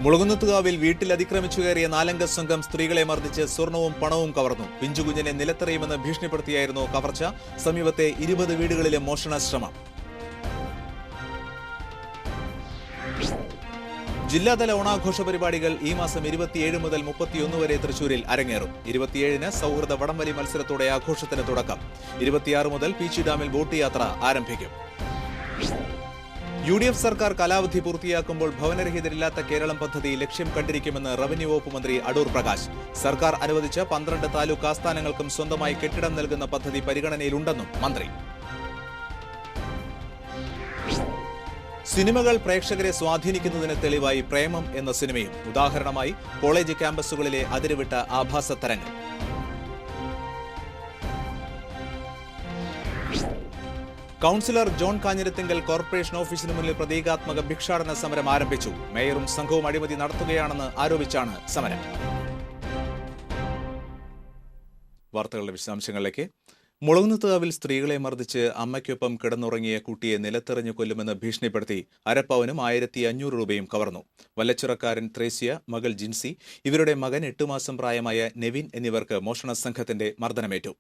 മുളകുന്നത്തുകാവിൽ വീട്ടിൽ അതിക്രമിച്ചു കയറിയ 4-അംഗ സംഘം സ്ത്രീകളെ മർദ്ദിച്ച് സ്വർണവും പണവും കവർന്നു. പിഞ്ചുകുഞ്ഞിനെ നിലത്തെറിയുമെന്ന് ഭീഷണിപ്പെടുത്തിയായിരുന്നു കവർച്ച. സമീപത്തെ 20 വീടുകളിലെ മോഷണ ശ്രമം. ജില്ലാതല ഓണാഘോഷ പരിപാടികൾ ഈ മാസം 27 മുതൽ 31 വരെ തൃശൂരിൽ അരങ്ങേറും. 27-ന് സൗഹൃദ വടംവലി മത്സരത്തോടെ ആഘോഷത്തിന് തുടക്കം. 26 മുതൽ പീച്ചി ഡാമിൽ ബോട്ട് യാത്ര ആരംഭിക്കും. UDF സർക്കാർ കാലാവധി പൂർത്തിയാക്കുമ്പോൾ ഭവനരഹിതരില്ലാത്ത കേരളം പദ്ധതി ലക്ഷ്യം കണ്ടിരിക്കുമെന്ന് റവന്യൂ വകുപ്പ് മന്ത്രി അടൂർ പ്രകാശ്. സർക്കാർ അനുവദിച്ച 12 താലൂക്ക് ആസ്ഥാനങ്ങൾക്കും സ്വന്തമായി കെട്ടിടം നൽകുന്ന പദ്ധതി പരിഗണനയിലുണ്ടെന്നും മന്ത്രി. സിനിമകൾ പ്രേക്ഷകരെ സ്വാധീനിക്കുന്നതിന് തെളിവായി പ്രേമം എന്ന സിനിമയും. ഉദാഹരണമായി കോളേജ് ക്യാമ്പസുകളിലെ അതിരുവിട്ട ആഭാസ തരങ്ങൾ. കൌൺസിലർ ജോൺ കാഞ്ഞിരത്തിങ്കൽ കോർപ്പറേഷൻ ഓഫീസിന് മുന്നിൽ പ്രതീകാത്മക ഭിക്ഷാടന സമരം ആരംഭിച്ചു. മേയറും സംഘവും അഴിമതി നടത്തുകയാണെന്ന് ആരോപിച്ചാണ് സമരം. വാർത്തകളുടെ വിശദാംശങ്ങളിലേക്ക്. മുളകുന്നത്തുകാവിൽ സ്ത്രീകളെ മർദ്ദിച്ച് അമ്മയ്ക്കൊപ്പം കിടന്നുറങ്ങിയ കുട്ടിയെ നിലത്തെറിഞ്ഞു കൊല്ലുമെന്ന് ഭീഷണിപ്പെടുത്തി അരപ്പവനും 1500 രൂപയും കവർന്നു. വല്ലച്ചിറക്കാരൻ ത്രേസ്യ, മകൾ ജിൻസി, ഇവരുടെ മകൻ 8 മാസം പ്രായമായ നെവിൻ എന്നിവർക്ക് മോഷണ സംഘത്തിന്റെ മർദ്ദനമേറ്റു.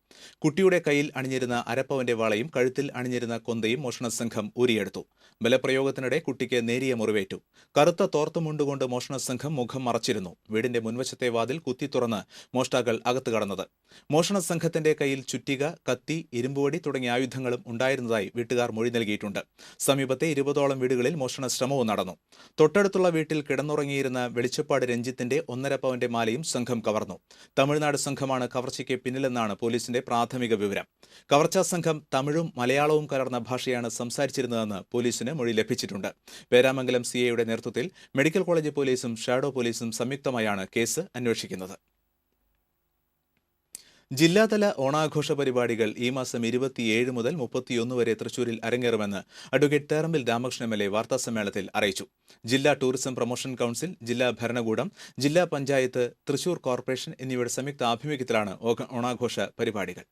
കുട്ടിയുടെ കയ്യിൽ അണിഞ്ഞിരുന്ന അരപ്പവന്റെ വളയും കഴുത്തിൽ അണിഞ്ഞിരുന്ന കൊന്തയും മോഷണ സംഘം ഊരിയെടുത്തു. ബലപ്രയോഗത്തിനിടെ കുട്ടിക്ക് നേരിയ മുറിവേറ്റു. കറുത്ത തോർത്തുമുണ്ടുകൊണ്ട് മോഷണ സംഘം മുഖം മറച്ചിരുന്നു. വീടിന്റെ മുൻവശത്തെ വാതിൽ കുത്തി തുറന്ന് മോഷ്ടാക്കൾ അകത്ത് കടന്നത്. മോഷണ സംഘത്തിന്റെ കയ്യിൽ ചുറ്റിക, കത്തി, ഇരുമ്പുവടി തുടങ്ങിയ ആയുധങ്ങളും ഉണ്ടായിരുന്നതായി വീട്ടുകാർ മൊഴി നൽകിയിട്ടുണ്ട്. സമീപത്തെ 20ഓളം വീടുകളിൽ മോഷണ ശ്രമവും നടന്നു. തൊട്ടടുത്തുള്ള വീട്ടിൽ കിടന്നുറങ്ങിയിരുന്ന വെളിച്ചപ്പാട് രഞ്ജിത്തിന്റെ 1.5 പവന്റെ മാലയും സംഘം കവർന്നു. തമിഴ്നാട് സംഘമാണ് കവർച്ചയ്ക്ക് പിന്നിലെന്നാണ് പോലീസിന്റെ പ്രാഥമിക വിവരം. കവർച്ചാ സംഘം തമിഴും മലയാളവും കലർന്ന ഭാഷയാണ് സംസാരിച്ചിരുന്നതെന്ന് പോലീസിന് മൊഴി ലഭിച്ചിട്ടുണ്ട്. പേരാമംഗലം CIയുടെ നേതൃത്വത്തിൽ മെഡിക്കൽ കോളേജ് പോലീസും ഷാഡോ പോലീസും സംയുക്തമായാണ് കേസ് അന്വേഷിക്കുന്നത്. ജില്ലാതല ഓണാഘോഷ പരിപാടികൾ ഈ മാസം 27 മുതൽ 31 വരെ തൃശൂരിൽ അരങ്ങേറുമെന്ന് അഡ്വക്കേറ്റ് തേറമ്പിൽ രാമകൃഷ്ണൻ MLA വാർത്താസമ്മേളനത്തിൽ അറിയിച്ചു. ജില്ലാ ടൂറിസം പ്രൊമോഷൻ കൌൺസിൽ, ജില്ലാ ഭരണകൂടം, ജില്ലാ പഞ്ചായത്ത്, തൃശൂർ കോർപ്പറേഷൻ എന്നിവയുടെ സംയുക്ത ആഭിമുഖ്യത്തിലാണ് ഓണാഘോഷ പരിപാടികൾ.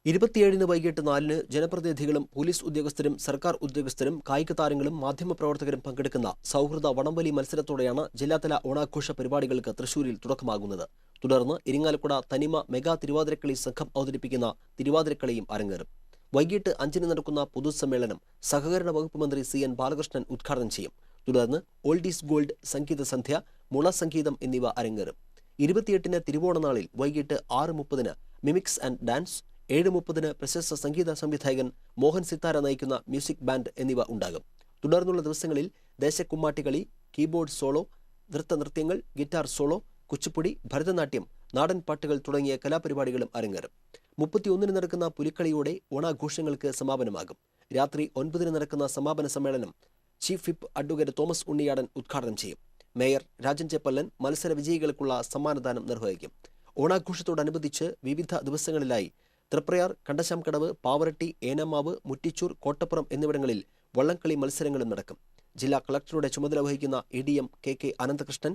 27-ന് വൈകിട്ട് 4-ന് ജനപ്രതിനിധികളും പോലീസ് ഉദ്യോഗസ്ഥരും സർക്കാർ ഉദ്യോഗസ്ഥരും കായിക താരങ്ങളും മാധ്യമപ്രവർത്തകരും പങ്കെടുക്കുന്ന സൗഹൃദ വടംവലി മത്സരത്തോടെയാണ് ജില്ലാതല ഓണാഘോഷ പരിപാടികൾക്ക് തൃശൂരിൽ തുടക്കമാകുന്നത്. തുടർന്ന് ഇരിങ്ങാലക്കുട തനിമ മെഗാ തിരുവാതിരക്കളി സംഘം അവതരിപ്പിക്കുന്ന തിരുവാതിരക്കളിയും അരങ്ങേറും. വൈകിട്ട് 5-ന് നടക്കുന്ന പൊതുസമ്മേളനം സഹകരണ വകുപ്പ് മന്ത്രി CN ബാലകൃഷ്ണൻ ഉദ്ഘാടനം ചെയ്യും. തുടർന്ന് ഓൾഡ് ഈസ് ഗോൾഡ്, സംഗീത സന്ധ്യ, മുളസംഗീതം എന്നിവ അരങ്ങേറും. 28-ന് തിരുവോണനാളിൽ വൈകിട്ട് 6:30-ന് മിമിക്സ് ആൻഡ് ഡാൻസ്, 7:30-ന് പ്രശസ്ത സംഗീത സംവിധായകൻ മോഹൻ സിത്താര നയിക്കുന്ന മ്യൂസിക് ബാൻഡ് എന്നിവ ഉണ്ടാകും. തുടർന്നുള്ള ദിവസങ്ങളിൽ ദേശക്കുമ്മാട്ടികളി, കീബോർഡ് സോളോ, നൃത്തനൃത്യങ്ങൾ, ഗിറ്റാർ സോളോ, കുച്ചിപ്പുടി, ഭരതനാട്യം, നാടൻ പാട്ടുകൾ തുടങ്ങിയ കലാപരിപാടികളും അരങ്ങേറും. 31-ന് നടക്കുന്ന പുലിക്കളിയോടെ ഓണാഘോഷങ്ങൾക്ക് സമാപനമാകും. രാത്രി 9-ന് നടക്കുന്ന സമാപന സമ്മേളനം chief whip advocate Thomas Unniyadan ഉദ്ഘാടനം ചെയ്യും. മേയർ രാജൻ ചേപ്പല്ലൻ മത്സര വിജയികൾക്കുള്ള സമ്മാനദാനം നിർവഹിക്കും. ഓണാഘോഷത്തോടനുബന്ധിച്ച് വിവിധ ദിവസങ്ങളിലായി തൃപ്രയാർ, കണ്ടശാംകടവ്, പാവറട്ടി, ഏനമാവ്, മുറ്റിച്ചൂർ, കോട്ടപ്പുറം എന്നിവിടങ്ങളിൽ വള്ളംകളി മത്സരങ്ങളും നടക്കും. ജില്ലാ കളക്ടറുടെ ചുമതല വഹിക്കുന്ന ADM KK Ananthakrishnan,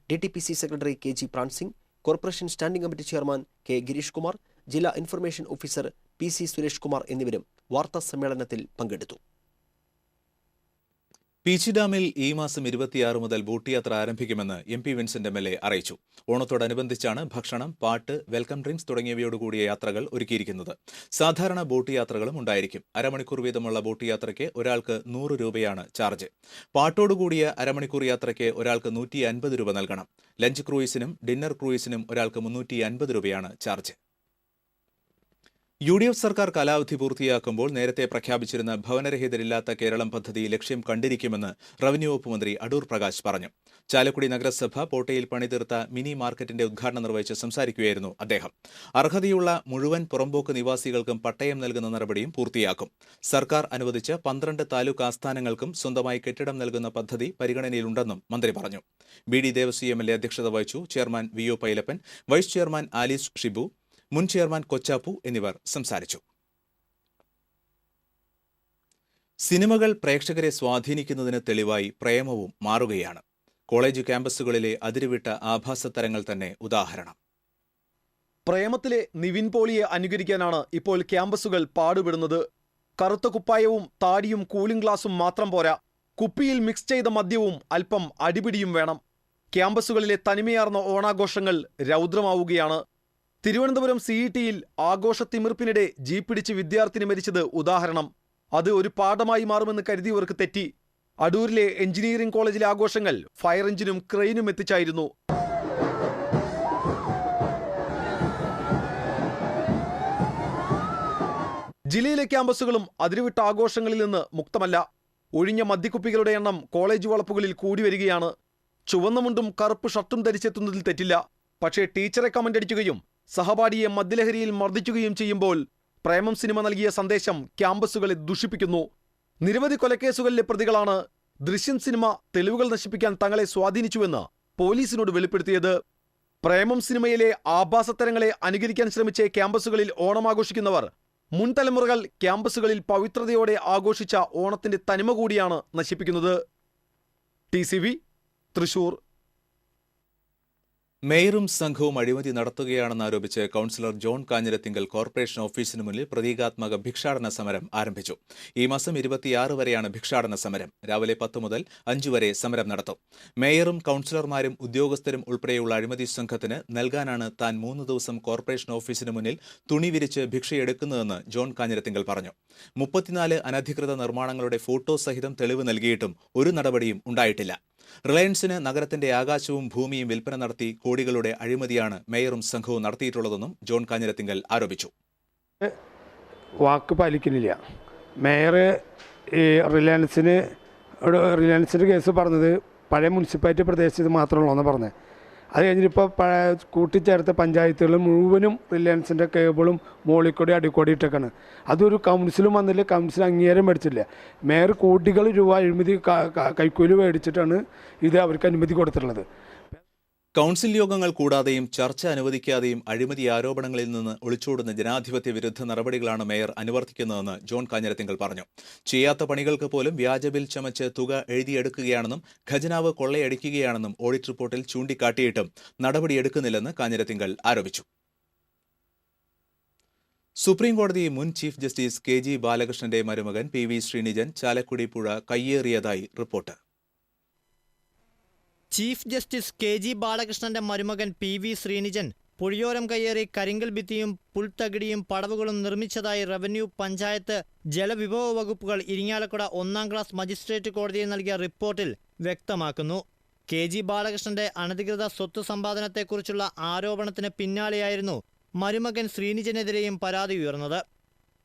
DTPC secretary KG പ്രാൻസിംഗ്, corporation standing committee chairman K Girish Kumar, ജില്ലാ information officer PC Suresh Kumar എന്നിവരും വാർത്താ സമ്മേളനത്തിൽ പങ്കെടുത്തു. പീച്ചി ഡാമിൽ ഈ മാസം 26 മുതൽ ബോട്ട് യാത്ര ആരംഭിക്കുമെന്ന് MP വിൻസെന്റ് MLA അറിയിച്ചു. ഓണത്തോടനുബന്ധിച്ചാണ് ഭക്ഷണം, പാട്ട്, വെൽക്കം ഡ്രിങ്ക്സ് തുടങ്ങിയവയോടുകൂടിയ യാത്രകൾ ഒരുക്കിയിരിക്കുന്നത്. സാധാരണ ബോട്ട് യാത്രകളും ഉണ്ടായിരിക്കും. അരമണിക്കൂർ വീതമുള്ള ബോട്ട് യാത്രയ്ക്ക് ഒരാൾക്ക് 100 രൂപയാണ് ചാർജ്. പാട്ടോടുകൂടിയ അരമണിക്കൂർ യാത്രയ്ക്ക് ഒരാൾക്ക് 150 രൂപ നൽകണം. ലഞ്ച് ക്രൂയിസിനും ഡിന്നർ ക്രൂയിസിനും ഒരാൾക്ക് 350 രൂപയാണ് ചാർജ്. UDF സർക്കാർ കാലാവധി പൂർത്തിയാക്കുമ്പോൾ നേരത്തെ പ്രഖ്യാപിച്ചിരുന്ന ഭവനരഹിതരില്ലാത്ത കേരളം പദ്ധതി ലക്ഷ്യം കണ്ടിരിക്കുമെന്ന് റവന്യൂ വകുപ്പ് മന്ത്രി അടൂർ പ്രകാശ് പറഞ്ഞു. ചാലക്കുടി നഗരസഭ പോട്ടയിൽ പണിതീർത്ത മിനി മാർക്കറ്റിന്റെ ഉദ്ഘാടനം നിർവഹിച്ച് സംസാരിക്കുകയായിരുന്നു അദ്ദേഹം. അർഹതയുള്ള മുഴുവൻ പുറമ്പോക്ക് നിവാസികൾക്കും പട്ടയം നൽകുന്ന നടപടിയും പൂർത്തിയാക്കും. സർക്കാർ അനുവദിച്ച 12 താലൂക്ക് ആസ്ഥാനങ്ങൾക്കും സ്വന്തമായി കെട്ടിടം നൽകുന്ന പദ്ധതി പരിഗണനയിലുണ്ടെന്നും മന്ത്രി പറഞ്ഞു. BD ദേവസി MLA അധ്യക്ഷത വഹിച്ചു. Chairman VO Pailappan, vice chairman Alice Shibu, മുൻ ചെയർമാൻ കൊച്ചാപ്പു എന്നിവർ സംസാരിച്ചു. സിനിമകൾ പ്രേക്ഷകരെ സ്വാധീനിക്കുന്നതിന് തെളിവായി പ്രേമവും മാറുകയാണ്. കോളേജ് ക്യാമ്പസുകളിലെ അതിരുവിട്ട ആഭാസത്തരങ്ങൾ തന്നെ ഉദാഹരണം. പ്രേമത്തിലെ നിവിൻ പോളിയെ അനുകരിക്കാനാണ് ഇപ്പോൾ ക്യാമ്പസുകൾ പാടുപെടുന്നത്. കറുത്ത കുപ്പായവും താടിയും കൂളിംഗ് ഗ്ലാസും മാത്രം പോരാ, കുപ്പിയിൽ മിക്സ് ചെയ്ത മദ്യവും അല്പം അടിപിടിയും വേണം. ക്യാമ്പസുകളിലെ തനിമയാർന്ന ഓണാഘോഷങ്ങൾ രൗദ്രമാവുകയാണ്. തിരുവനന്തപുരം CETയിൽ ആഘോഷത്തിമിർപ്പിനിടെ ജീപ്പിടിച്ച് വിദ്യാർത്ഥിനി മരിച്ചത് ഉദാഹരണം. അത് ഒരു പാഠമായി മാറുമെന്ന് കരുതിയവർക്ക് തെറ്റി. അടൂരിലെ എഞ്ചിനീയറിംഗ് കോളേജിലെ ആഘോഷങ്ങൾ ഫയർ എഞ്ചിനും ക്രെയിനും എത്തിച്ചായിരുന്നു. ജില്ലയിലെ ക്യാമ്പസുകളും അതിരുവിട്ട ആഘോഷങ്ങളിൽ നിന്ന് മുക്തമല്ല. ഒഴിഞ്ഞ മദ്യക്കുപ്പികളുടെ എണ്ണം കോളേജ് വളപ്പുകളിൽ കൂടി വരികയാണ്. ചുവന്ന മുണ്ടും കറുപ്പ് ഷർട്ടും ധരിച്ചെത്തുന്നതിൽ തെറ്റില്ല. പക്ഷേ ടീച്ചറെ കമന്റ് അടിക്കുകയും സഹപാഠിയെ മദ്യലഹരിയിൽ മർദ്ദിക്കുകയും ചെയ്യുമ്പോൾ പ്രേമം സിനിമ നൽകിയ സന്ദേശം ക്യാമ്പസുകളെ ദുഷിപ്പിക്കുന്നു. നിരവധി കൊലക്കേസുകളിലെ പ്രതികളാണ് ദൃശ്യം സിനിമ തെളിവുകൾ നശിപ്പിക്കാൻ തങ്ങളെ സ്വാധീനിച്ചുവെന്ന് പോലീസിനോട് വെളിപ്പെടുത്തിയത്. പ്രേമം സിനിമയിലെ ആഭാസത്തരങ്ങളെ അനുകരിക്കാൻ ശ്രമിച്ച ക്യാമ്പസുകളിൽ ഓണമാഘോഷിക്കുന്നവർ മുൻതലമുറകൾ ക്യാമ്പസുകളിൽ പവിത്രതയോടെ ആഘോഷിച്ച ഓണത്തിന്റെ തനിമ കൂടിയാണ് നശിപ്പിക്കുന്നത്. TCV തൃശൂർ. മേയറും സംഘവും അഴിമതി നടത്തുകയാണെന്നാരോപിച്ച് കൌൺസിലർ ജോൺ കാഞ്ഞിരത്തിങ്കൽ കോർപ്പറേഷൻ ഓഫീസിന് മുന്നിൽ പ്രതീകാത്മക ഭിക്ഷാടന സമരം ആരംഭിച്ചു. ഈ മാസം 26 വരെയാണ് ഭിക്ഷാടന സമരം. രാവിലെ 10 മുതൽ 5 വരെ സമരം നടത്തും. മേയറും കൌൺസിലർമാരും ഉദ്യോഗസ്ഥരും ഉൾപ്പെടെയുള്ള അഴിമതി സംഘത്തിന് നൽകാനാണ് താൻ 3 ദിവസം കോർപ്പറേഷൻ ഓഫീസിന് മുന്നിൽ തുണി വിരിച്ച് ഭിക്ഷയെടുക്കുന്നതെന്ന് ജോൺ കാഞ്ഞിരത്തിങ്കൽ പറഞ്ഞു. 34 അനധികൃത നിർമ്മാണങ്ങളുടെ ഫോട്ടോ സഹിതം തെളിവ് നൽകിയിട്ടും ഒരു നടപടിയും ഉണ്ടായിട്ടില്ല. റിലയൻസിന് നഗരത്തിന്റെ ആകാശവും ഭൂമിയും വിൽപ്പന നടത്തി കോടികളുടെ അഴിമതിയാണ് മേയറും സംഘവും നടത്തിയിട്ടുള്ളതെന്നും ജോൺ കാഞ്ഞിരത്തിങ്കൽ ആരോപിച്ചു. വാക്ക് പാലിക്കുന്നില്ല. മേയർ റിലയൻസിൻ്റെ കേസ് പറഞ്ഞത് പഴയ മുനിസിപ്പാലിറ്റി പ്രദേശത്ത് മാത്രമുള്ളതെന്ന് പറഞ്ഞത്. അത് കഴിഞ്ഞിട്ടിപ്പോൾ കൂട്ടിച്ചേർത്ത പഞ്ചായത്തുകൾ മുഴുവനും റിലയൻസിൻ്റെ കേബിളും മോളിക്കൂടി അടിക്കോടി ഇട്ടേക്കാണ്. അതൊരു കൗൺസിലും വന്നില്ല, കൗൺസിൽ അംഗീകാരം മേടിച്ചില്ല. മേയർ കോടികൾ രൂപ അഴിമതി കൈക്കൂലി മേടിച്ചിട്ടാണ് ഇത് അവർക്ക് അനുമതി കൊടുത്തിട്ടുള്ളത്. കൌൺസിൽ യോഗങ്ങൾ കൂടാതെയും ചർച്ച അനുവദിക്കാതെയും അഴിമതി ആരോപണങ്ങളിൽ നിന്ന് ഒളിച്ചോടുന്ന ജനാധിപത്യ വിരുദ്ധ നടപടികളാണ് മേയർ അനുവർത്തിക്കുന്നതെന്ന് ജോൺ കാഞ്ഞിരത്തിങ്കൽ പറഞ്ഞു. ചെയ്യാത്ത പണികൾക്ക് പോലും വ്യാജ ബിൽ ചമച്ച് തുക എഴുതിയെടുക്കുകയാണെന്നും ഖജനാവ് കൊള്ളയടിക്കുകയാണെന്നും ഓഡിറ്റ് റിപ്പോർട്ടിൽ ചൂണ്ടിക്കാട്ടിയിട്ടും നടപടിയെടുക്കുന്നില്ലെന്ന് കാഞ്ഞിരത്തിങ്കൽ ആരോപിച്ചു. സുപ്രീംകോടതി മുൻ ചീഫ് ജസ്റ്റിസ് KG ബാലകൃഷ്ണന്റെ മരുമകൻ PV ശ്രീനിജൻ ചാലക്കുടി പുഴ കയ്യേറിയതായി റിപ്പോർട്ട്. ചീഫ് ജസ്റ്റിസ് KG ബാലകൃഷ്ണന്റെ മരുമകൻ PV ശ്രീനിജൻ പുഴയോരം കയ്യേറി കരിങ്കൽ ഭിത്തിയും പുൽത്തകിടിയും പടവുകളും നിർമ്മിച്ചതായി റവന്യൂ, പഞ്ചായത്ത്, ജലവിഭവ വകുപ്പുകൾ ഇരിങ്ങാലക്കുട 1ാം ക്ലാസ് മജിസ്ട്രേറ്റ് കോടതിയിൽ നൽകിയ റിപ്പോർട്ടിൽ വ്യക്തമാക്കുന്നു. KG ബാലകൃഷ്ണന്റെ അനധികൃത സ്വത്ത് സമ്പാദനത്തെക്കുറിച്ചുള്ള ആരോപണത്തിന് പിന്നാലെയായിരുന്നു മരുമകൻ ശ്രീനിജനെതിരെയും പരാതി ഉയർന്നത്.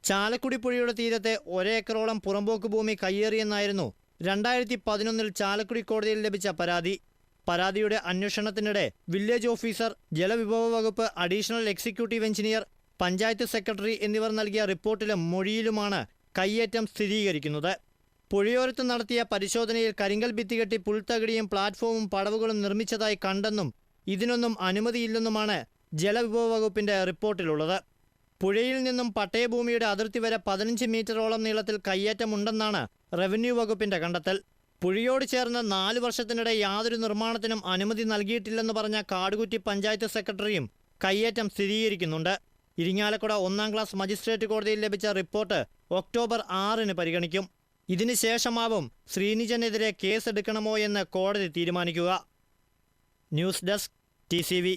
ചാലക്കുടി പുഴയുടെ തീരത്തെ 1 ഏക്കറോളം പുറമ്പോക്ക് ഭൂമി കയ്യേറിയെന്നായിരുന്നു 2011 ചാലക്കുടി കോടതിയിൽ ലഭിച്ച പരാതി. പരാതിയുടെ അന്വേഷണത്തിനിടെ വില്ലേജ് ഓഫീസർ, ജലവിഭവ വകുപ്പ് additional executive engineer, panchayat secretary എന്നിവർ നൽകിയ റിപ്പോർട്ടിലും മൊഴിയിലുമാണ് കയ്യേറ്റം സ്ഥിരീകരിക്കുന്നത്. പുഴയോരത്ത് നടത്തിയ പരിശോധനയിൽ കരിങ്കൽ ഭിത്തി കെട്ടി പുൽത്തകിടിയും പ്ലാറ്റ്ഫോമും പടവുകളും നിർമ്മിച്ചതായി കണ്ടെന്നും ഇതിനൊന്നും അനുമതിയില്ലെന്നുമാണ് ജലവിഭവ വകുപ്പിന്റെ റിപ്പോർട്ടിലുള്ളത്. പുഴയിൽ നിന്നും പട്ടയഭൂമിയുടെ അതിർത്തി വരെ 15 മീറ്ററോളം നീളത്തിൽ കയ്യേറ്റമുണ്ടെന്നാണ് റവന്യൂ വകുപ്പിന്റെ കണ്ടെത്തൽ. പുഴയോട് ചേർന്ന് 4 വർഷത്തിനിടെ യാതൊരു നിർമ്മാണത്തിനും അനുമതി നൽകിയിട്ടില്ലെന്ന് പറഞ്ഞ കാടുകുറ്റി പഞ്ചായത്ത് സെക്രട്ടറിയും കയ്യേറ്റം സ്ഥിരീകരിക്കുന്നുണ്ട്. ഇരിങ്ങാലക്കുട 1ാം ക്ലാസ് മജിസ്ട്രേറ്റ് കോടതിയിൽ ലഭിച്ച റിപ്പോർട്ട് ഒക്ടോബർ 6 പരിഗണിക്കും. ഇതിന് ശേഷമാവും ശ്രീനിജനെതിരെ കേസെടുക്കണമോ എന്ന് കോടതി തീരുമാനിക്കുക. News desk TCV.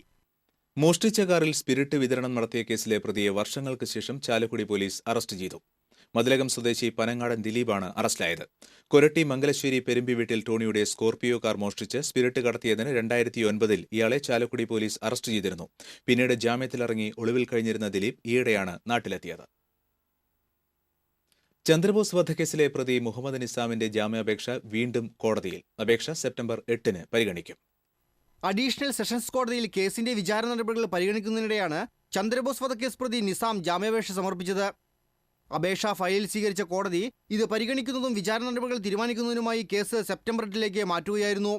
മോഷ്ടിച്ച കാറിൽ സ്പിരിറ്റ് വിതരണം നടത്തിയ കേസിലെ പ്രതിയെ വർഷങ്ങൾക്ക് ശേഷം ചാലക്കുടി പോലീസ് അറസ്റ്റ് ചെയ്തു. മതിലകം സ്വദേശി പനങ്ങാടൻ ദിലീപാണ് അറസ്റ്റിലായത്. കൊരട്ടി മംഗലശ്ശേരി പെരുമ്പി വീട്ടിൽ ടോണിയുടെ സ്കോർപിയോ കാർ മോഷ്ടിച്ച് സ്പിരിറ്റ് കടത്തിയതിന് 2009 ഇയാളെ ചാലക്കുടി പോലീസ് അറസ്റ്റ് ചെയ്തിരുന്നു. പിന്നീട് ജാമ്യത്തിലിറങ്ങി ഒളിവിൽ കഴിഞ്ഞിരുന്ന ദിലീപ് ഈയിടെയാണ് നാട്ടിലെത്തിയത്. ചന്ദ്രബോസ് വധക്കേസിലെ പ്രതി മുഹമ്മദ് നിസാമിന്റെ ജാമ്യാപേക്ഷ വീണ്ടും കോടതിയിൽ. അപേക്ഷ സെപ്റ്റംബർ 8 പരിഗണിക്കും. അഡീഷണൽ സെഷൻസ് കോടതിയിൽ കേസിന്റെ വിചാരണ നടപടികൾ പരിഗണിക്കുന്നതിനിടെയാണ് ചന്ദ്രബോസ് വധക്കേസ് പ്രതി നിസാം ജാമ്യാപേക്ഷ സമർപ്പിച്ചത്. അപേക്ഷ ഫയലിൽ സ്വീകരിച്ച കോടതി ഇത് പരിഗണിക്കുന്നതും വിചാരണ നടപടികൾ തീരുമാനിക്കുന്നതിനുമായി കേസ് സെപ്റ്റംബർ 8 മാറ്റുകയായിരുന്നു.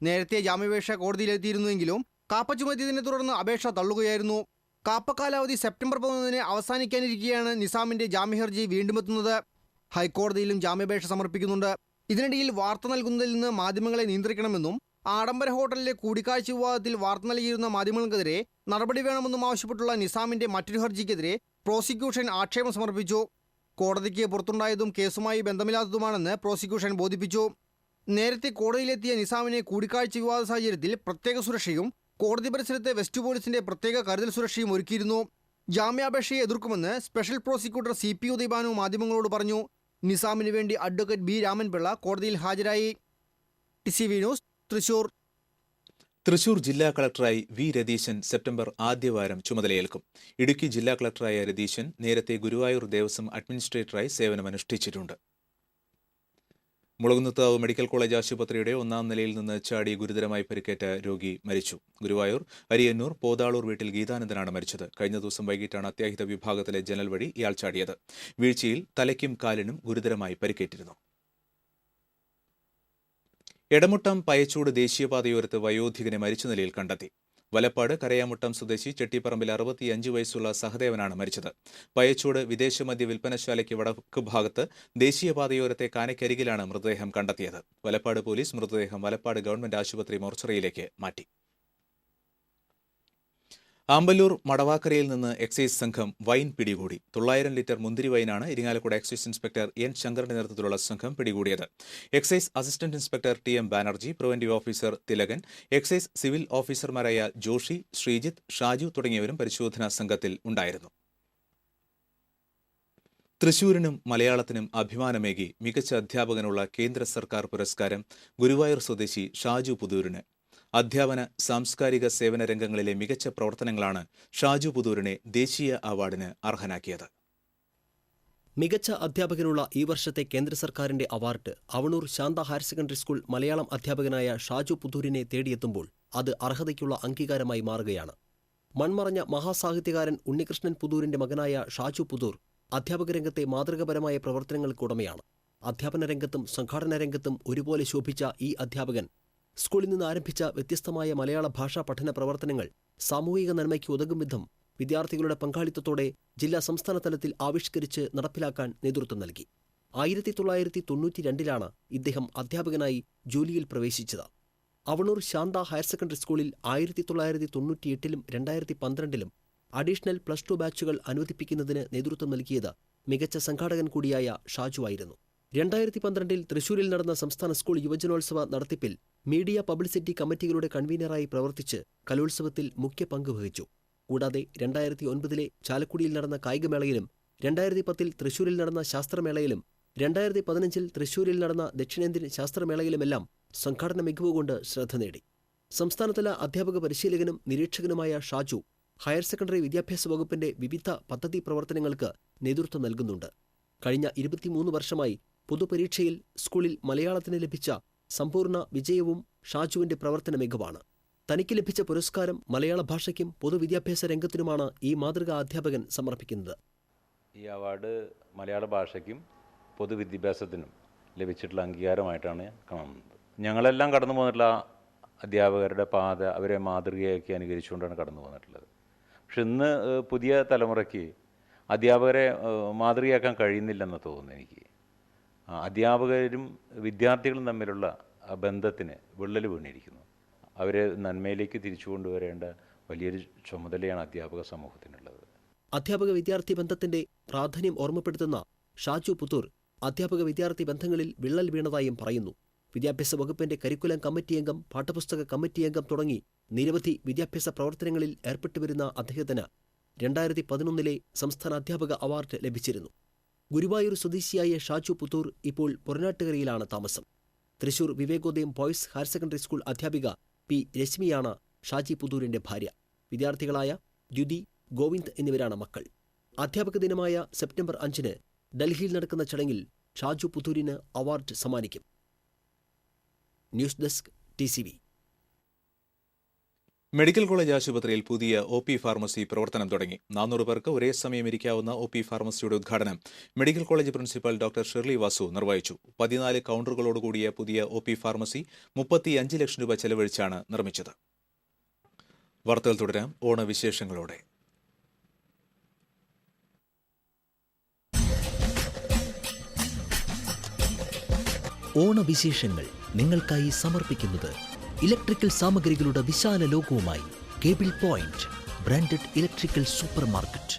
നേരത്തെ ജാമ്യാപേക്ഷ കോടതിയിലെത്തിയിരുന്നുവെങ്കിലും കാപ്പ ചുമത്തിയതിനെ തുടർന്ന് അപേക്ഷ തള്ളുകയായിരുന്നു. കാപ്പ കാലാവധി സെപ്റ്റംബർ 11 അവസാനിക്കാനിരിക്കെയാണ് നിസാമിന്റെ ജാമ്യഹർജി വീണ്ടും എത്തുന്നത്. ഹൈക്കോടതിയിലും ജാമ്യാപേക്ഷ സമർപ്പിക്കുന്നുണ്ട്. ഇതിനിടയിൽ വാർത്ത നൽകുന്നതിൽ നിന്ന് മാധ്യമങ്ങളെ നിയന്ത്രിക്കണമെന്നും ആഡംബര ഹോട്ടലിലെ കൂടിക്കാഴ്ച വിവാദത്തിൽ വാർത്ത നൽകിയിരുന്ന മാധ്യമങ്ങൾക്കെതിരെ നടപടി വേണമെന്നും ആവശ്യപ്പെട്ടുള്ള നിസാമിന്റെ മറ്റൊരു ഹർജിക്കെതിരെ പ്രോസിക്യൂഷൻ ആക്ഷേപം സമർപ്പിച്ചു. കോടതിക്ക് പുറത്തുണ്ടായതും കേസുമായി ബന്ധമില്ലാത്തതുമാണെന്ന് പ്രോസിക്യൂഷൻ ബോധിപ്പിച്ചു. നേരത്തെ കോടതിയിലെത്തിയ നിസാമിനെ കൂടിക്കാഴ്ച വിവാദ സാഹചര്യത്തിൽ പ്രത്യേക സുരക്ഷയും കോടതി പരിസരത്തെ വെസ്റ്റ് പോലീസിന്റെ പ്രത്യേക കരുതൽ സുരക്ഷയും ഒരുക്കിയിരുന്നു. ജാമ്യാപേക്ഷയെ എതിർക്കുമെന്ന് സ്പെഷ്യൽ പ്രോസിക്യൂട്ടർ CP ഉദയഭാനു മാധ്യമങ്ങളോട് പറഞ്ഞു. നിസാമിന് വേണ്ടി അഡ്വക്കേറ്റ് B രാമൻപിള്ള കോടതിയിൽ ഹാജരായി. TCV news, Thrissur. തൃശൂർ ജില്ലാ കളക്ടറായി V രതീശൻ സെപ്റ്റംബർ ആദ്യവാരം ചുമതലയേൽക്കും. ഇടുക്കി ജില്ലാ കളക്ടറായ രതീശൻ നേരത്തെ ഗുരുവായൂർ ദേവസ്വം അഡ്മിനിസ്ട്രേറ്ററായി സേവനമനുഷ്ഠിച്ചിട്ടുണ്ട്. മുളകുന്നത്താവ് മെഡിക്കൽ കോളേജ് ആശുപത്രിയുടെ 1-ാം നിലയിൽ നിന്ന് ചാടി ഗുരുതരമായി പരിക്കേറ്റ രോഗി മരിച്ചു. ഗുരുവായൂർ അരിയന്നൂർ പോതാളൂർ വീട്ടിൽ ഗീതാനന്ദനാണ് മരിച്ചത്. കഴിഞ്ഞ ദിവസം വൈകിട്ടാണ് അത്യാഹിത വിഭാഗത്തിലെ ജനൽ വഴി ഇയാൾ ചാടിയത്. വീഴ്ചയിൽ തലയ്ക്കും കാലിനും ഗുരുതരമായി പരിക്കേറ്റിരുന്നു. എടമുട്ടം പയച്ചൂട് ദേശീയപാതയോരത്ത് വയോധികനെ മരിച്ച നിലയിൽ കണ്ടെത്തി. വലപ്പാട് കരയാമുട്ടം സ്വദേശി ചെട്ടിപ്പറമ്പിൽ 65 വയസ്സുള്ള സഹദേവനാണ് മരിച്ചത്. പയച്ചൂട് വിദേശമദ്യ വിൽപ്പനശാലയ്ക്ക് വടക്ക് ഭാഗത്ത് ദേശീയപാതയോരത്തെ കാനക്കരികിലാണ് മൃതദേഹം കണ്ടെത്തിയത്. വലപ്പാട് പോലീസ് മൃതദേഹം വലപ്പാട് ഗവൺമെന്റ് ആശുപത്രി മോർച്ചറിയിലേക്ക് മാറ്റി. ആമ്പല്ലൂർ മടവാക്കരയിൽ നിന്ന് എക്സൈസ് സംഘം വൈൻ പിടികൂടി. 900 ലിറ്റർ മുന്തിരി വൈനാണ് ഇരിങ്ങാലക്കുട എക്സൈസ് ഇൻസ്പെക്ടർ N ശങ്കറിന്റെ നേതൃത്വത്തിലുള്ള സംഘം പിടികൂടിയത്. Excise assistant inspector TM Banerjee, preventive officer Thilakan, excise civil ഓഫീസർമാരായ ജോഷി, ശ്രീജിത്ത്, ഷാജു തുടങ്ങിയവരും പരിശോധനാ സംഘത്തിൽ ഉണ്ടായിരുന്നു. തൃശൂരിനും മലയാളത്തിനും അഭിമാനമേകി മികച്ച അധ്യാപകനുള്ള കേന്ദ്ര സർക്കാർ പുരസ്കാരം ഗുരുവായൂർ സ്വദേശി ഷാജു പുതൂരിന്. അധ്യാപന സാംസ്കാരിക സേവന രംഗങ്ങളിലെ മികച്ച പ്രവർത്തനങ്ങളാണ് ഷാജു പുതൂരിനെ ദേശീയ അവാർഡിന് അർഹനാക്കിയത്. മികച്ച അധ്യാപകനുള്ള ഈ വർഷത്തെ കേന്ദ്ര സർക്കാരിന്റെ award Avanoor Shantha higher secondary school Malayalam അധ്യാപകനായ ഷാജു പുതൂരിനെ തേടിയെത്തുമ്പോൾ അത് അർഹതയ്ക്കുള്ള അംഗീകാരമായി മാറുകയാണ്. മൺമറഞ്ഞ മഹാസാഹിത്യകാരൻ ഉണ്ണികൃഷ്ണൻ പുതൂരിന്റെ മകനായ ഷാജു പുതൂർ അധ്യാപക രംഗത്തെ മാതൃകപരമായ പ്രവർത്തനങ്ങൾക്കുടമയാണ്. അധ്യാപന രംഗത്തും സംഘാടന രംഗത്തും ഒരുപോലെ ശോഭിച്ച ഈ അധ്യാപകൻ സ്കൂളിൽ നിന്ന് ആരംഭിച്ച വ്യത്യസ്തമായ മലയാള ഭാഷാ പഠന പ്രവർത്തനങ്ങൾ സാമൂഹിക നന്മയ്ക്ക് ഉതകും വിധം വിദ്യാർത്ഥികളുടെ പങ്കാളിത്തത്തോടെ ജില്ലാ സംസ്ഥാന തലത്തിൽ ആവിഷ്കരിച്ച് നടപ്പിലാക്കാൻ നേതൃത്വം നൽകി. 1992 ഇദ്ദേഹം അധ്യാപകനായി ജോലിയിൽ പ്രവേശിച്ചത്. അവണൂർ ശാന്ത ഹയർ സെക്കൻഡറി സ്കൂളിൽ 1998 2012 അഡീഷണൽ +2 ബാച്ചുകൾ അനുവദിപ്പിക്കുന്നതിന് നേതൃത്വം നൽകിയത് മികച്ച സംഘാടകൻ കൂടിയായ ഷാജു ആയിരുന്നു. 2012 തൃശൂരിൽ നടന്ന സംസ്ഥാന സ്കൂൾ യുവജനോത്സവ നടത്തിപ്പിൽ മീഡിയ പബ്ലിസിറ്റി കമ്മിറ്റികളുടെ കൺവീനറായി പ്രവർത്തിച്ച് കലോത്സവത്തിൽ മുഖ്യ പങ്ക് വഹിച്ചു. കൂടാതെ 2009 ചാലക്കുടിയിൽ നടന്ന കായികമേളയിലും 2010 തൃശൂരിൽ നടന്ന ശാസ്ത്രമേളയിലും 2015 തൃശൂരിൽ നടന്ന ദക്ഷിണേന്ത്യൻ ശാസ്ത്രമേളയിലുമെല്ലാം സംഘാടന മികവുകൊണ്ട് ശ്രദ്ധ നേടി. സംസ്ഥാനതല അധ്യാപക പരിശീലകനും നിരീക്ഷകനുമായ ഷാജു ഹയർ സെക്കൻഡറി വിദ്യാഭ്യാസ വകുപ്പിന്റെ വിവിധ പദ്ധതി പ്രവർത്തനങ്ങൾക്ക് നേതൃത്വം നൽകുന്നുണ്ട്. കഴിഞ്ഞ 23 വർഷമായി പൊതുപരീക്ഷയിൽ സ്കൂളിൽ മലയാളത്തിന് ലഭിച്ച സമ്പൂർണ്ണ വിജയവും ഷാജുവിന്റെ പ്രവർത്തന മികവാണ്. തനിക്ക് ലഭിച്ച പുരസ്കാരം മലയാള ഭാഷയ്ക്കും പൊതുവിദ്യാഭ്യാസ രംഗത്തിനുമാണ് ഈ മാതൃകാ അധ്യാപകൻ സമർപ്പിക്കുന്നത്. ഈ അവാർഡ് മലയാള ഭാഷയ്ക്കും പൊതുവിദ്യാഭ്യാസത്തിനും ലഭിച്ചിട്ടുള്ള അംഗീകാരമായിട്ടാണ് ഞാൻ കാണുന്നത്. ഞങ്ങളെല്ലാം കടന്നു പോന്നിട്ടുള്ള അധ്യാപകരുടെ പാത അവരെ മാതൃകയാക്കി അനുകരിച്ചുകൊണ്ടാണ് കടന്നു പോന്നിട്ടുള്ളത്. പക്ഷെ ഇന്ന് പുതിയ തലമുറയ്ക്ക് അധ്യാപകരെ മാതൃകയാക്കാൻ കഴിയുന്നില്ലെന്ന് തോന്നുന്നു എനിക്ക്. അധ്യാപകരും വിദ്യാർത്ഥികളും തമ്മിലുള്ള ബന്ധത്തിന് വിള്ളൽ വീണിരിക്കുന്നു. അവരെ നന്മയിലേക്ക് തിരിച്ചു കൊണ്ടുവരേണ്ട വലിയൊരു ചുമതലയാണ് അധ്യാപക സമൂഹത്തിനുള്ളത്. അധ്യാപക വിദ്യാർത്ഥി ബന്ധത്തിന്റെ പ്രാധാന്യം ഓർമ്മപ്പെടുത്തുന്ന ഷാജു പുതൂർ അധ്യാപക വിദ്യാർത്ഥി ബന്ധങ്ങളിൽ വിള്ളൽ വീണതായും പറയുന്നു. വിദ്യാഭ്യാസ വകുപ്പിന്റെ കരിക്കുലം കമ്മിറ്റി അംഗം, പാഠപുസ്തക കമ്മിറ്റി അംഗം തുടങ്ങി നിരവധി വിദ്യാഭ്യാസ പ്രവർത്തനങ്ങളിൽ ഏർപ്പെട്ടുവരുന്ന അദ്ദേഹത്തിന് 2011 സംസ്ഥാന അധ്യാപക അവാർഡ് ലഭിച്ചിരുന്നു. ഗുരുവായൂർ സ്വദേശിയായ ഷാജു പുതൂർ ഇപ്പോൾ പൊറനാട്ടുകരയിലാണ് താമസം. Thrissur Vivekodayam boys higher secondary school അധ്യാപിക P രശ്മിയാണ് ഷാജി പുതൂരിന്റെ ഭാര്യ. വിദ്യാർത്ഥികളായ ദ്യുതി, ഗോവിന്ദ് എന്നിവരാണ് മക്കൾ. അധ്യാപക ദിനമായ സെപ്റ്റംബർ 5 ഡൽഹിയിൽ നടക്കുന്ന ചടങ്ങിൽ ഷാജു പുതൂരിന് അവാർഡ് സമ്മാനിക്കും. News desk TCV. Medical college ആശുപത്രിയിൽ പുതിയ OP ഫാർമസി പ്രവർത്തനം തുടങ്ങി. 400 പേർക്ക് ഒരേ സമയം ഇരിക്കാവുന്ന OP ഫാർമസിയുടെ ഉദ്ഘാടനം medical college principal doctor Shirley Vasu നിർവഹിച്ചു. 14 കൗണ്ടറുകളോടുകൂടിയ പുതിയ OP ഫാർമസി 35 ലക്ഷം രൂപ ചെലവഴിച്ചാണ് നിർമ്മിച്ചത്. വാർത്തകൾ തുടരാം ഓണവിശേഷങ്ങളോടെ. ഓണവിശേഷങ്ങൾ നിങ്ങൾക്കായി സമർപ്പിക്കുന്നത് ഇലക്ട്രിക്കൽ സാമഗ്രികളുടെ വിശാല ലോകവുമായി cable point, branded electrical super market.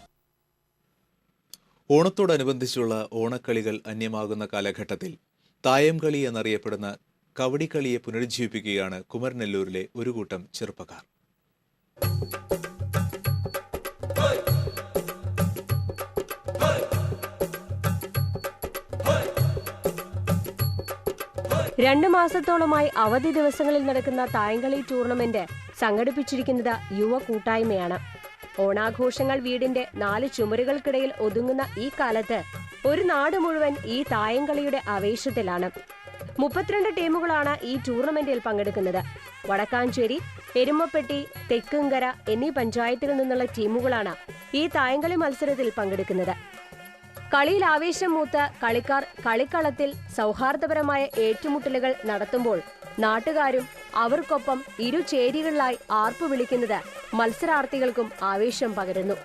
ഓണത്തോടനുബന്ധിച്ചുള്ള ഓണക്കളികൾ അന്യമാകുന്ന കാലഘട്ടത്തിൽ തായം കളി എന്നറിയപ്പെടുന്ന കവടിക്കളിയെ പുനരുജ്ജീവിപ്പിക്കുകയാണ് കുമരനെല്ലൂരിലെ ഒരു കൂട്ടം ചെറുപ്പക്കാർ. രണ്ടു മാസത്തോളമായി അവധി ദിവസങ്ങളിൽ നടക്കുന്ന തായങ്കളി ടൂർണമെന്റ് സംഘടിപ്പിച്ചിരിക്കുന്നത് യുവ കൂട്ടായ്മയാണ്. ഓണാഘോഷങ്ങൾ വീടിന്റെ 4 ചുമരുകൾക്കിടയിൽ ഒതുങ്ങുന്ന ഈ കാലത്ത് ഒരു നാട് മുഴുവൻ ഈ തായങ്കളിയുടെ ആവേശത്തിലാണ്. 32 ടീമുകളാണ് ഈ ടൂർണമെന്റിൽ പങ്കെടുക്കുന്നത്. വടക്കാഞ്ചേരി, എരുമപ്പെട്ടി, തെക്കുംകര എന്നീ പഞ്ചായത്തുകളിൽ നിന്നുള്ള ടീമുകളാണ് ഈ തായങ്കളി മത്സരത്തിൽ പങ്കെടുക്കുന്നത്. കളിയിൽ ആവേശം മൂത്ത് കളിക്കാർ കളിക്കളത്തിൽ സൗഹാർദ്ദപരമായ ഏറ്റുമുട്ടലുകൾ നടത്തുമ്പോൾ നാട്ടുകാരും അവർക്കൊപ്പം ഇരു ചേരികളിലായി ആർപ്പു വിളിക്കുന്നത് മത്സരാർത്ഥികൾക്കും ആവേശം പകരുന്നു.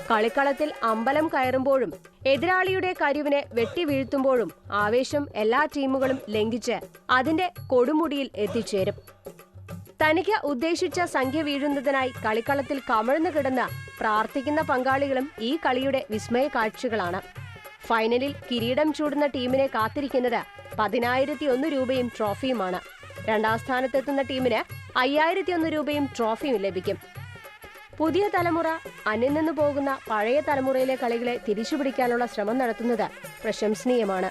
കളിക്കളത്തിൽ അമ്പലം കയറുമ്പോഴും എതിരാളിയുടെ കരുവിനെ വെട്ടിവീഴ്ത്തുമ്പോഴും ആവേശം എല്ലാ ടീമുകളും ലംഘിച്ച് അതിന്റെ കൊടുമുടിയിൽ എത്തിച്ചേരും. തനിക്ക് ഉദ്ദേശിച്ച സംഖ്യ വീഴുന്നതിനായി കളിക്കളത്തിൽ കമഴ്ന്നു കിടന്ന് പ്രാർത്ഥിക്കുന്ന പങ്കാളികളും ഈ കളിയുടെ വിസ്മയ കാഴ്ചകളാണ്. ഫൈനലിൽ കിരീടം ചൂടുന്ന ടീമിനെ കാത്തിരിക്കുന്നത് 10,001 രൂപയും ട്രോഫിയുമാണ്. 2ാം സ്ഥാനത്തെത്തുന്ന ടീമിന് 5,001 രൂപയും ട്രോഫിയും ലഭിക്കും. പുതിയ തലമുറ അന്യം നിന്നു പോകുന്ന പഴയ തലമുറയിലെ കളികളെ തിരിച്ചുപിടിക്കാനുള്ള ശ്രമം നടത്തുന്നത് പ്രശംസനീയമാണ്.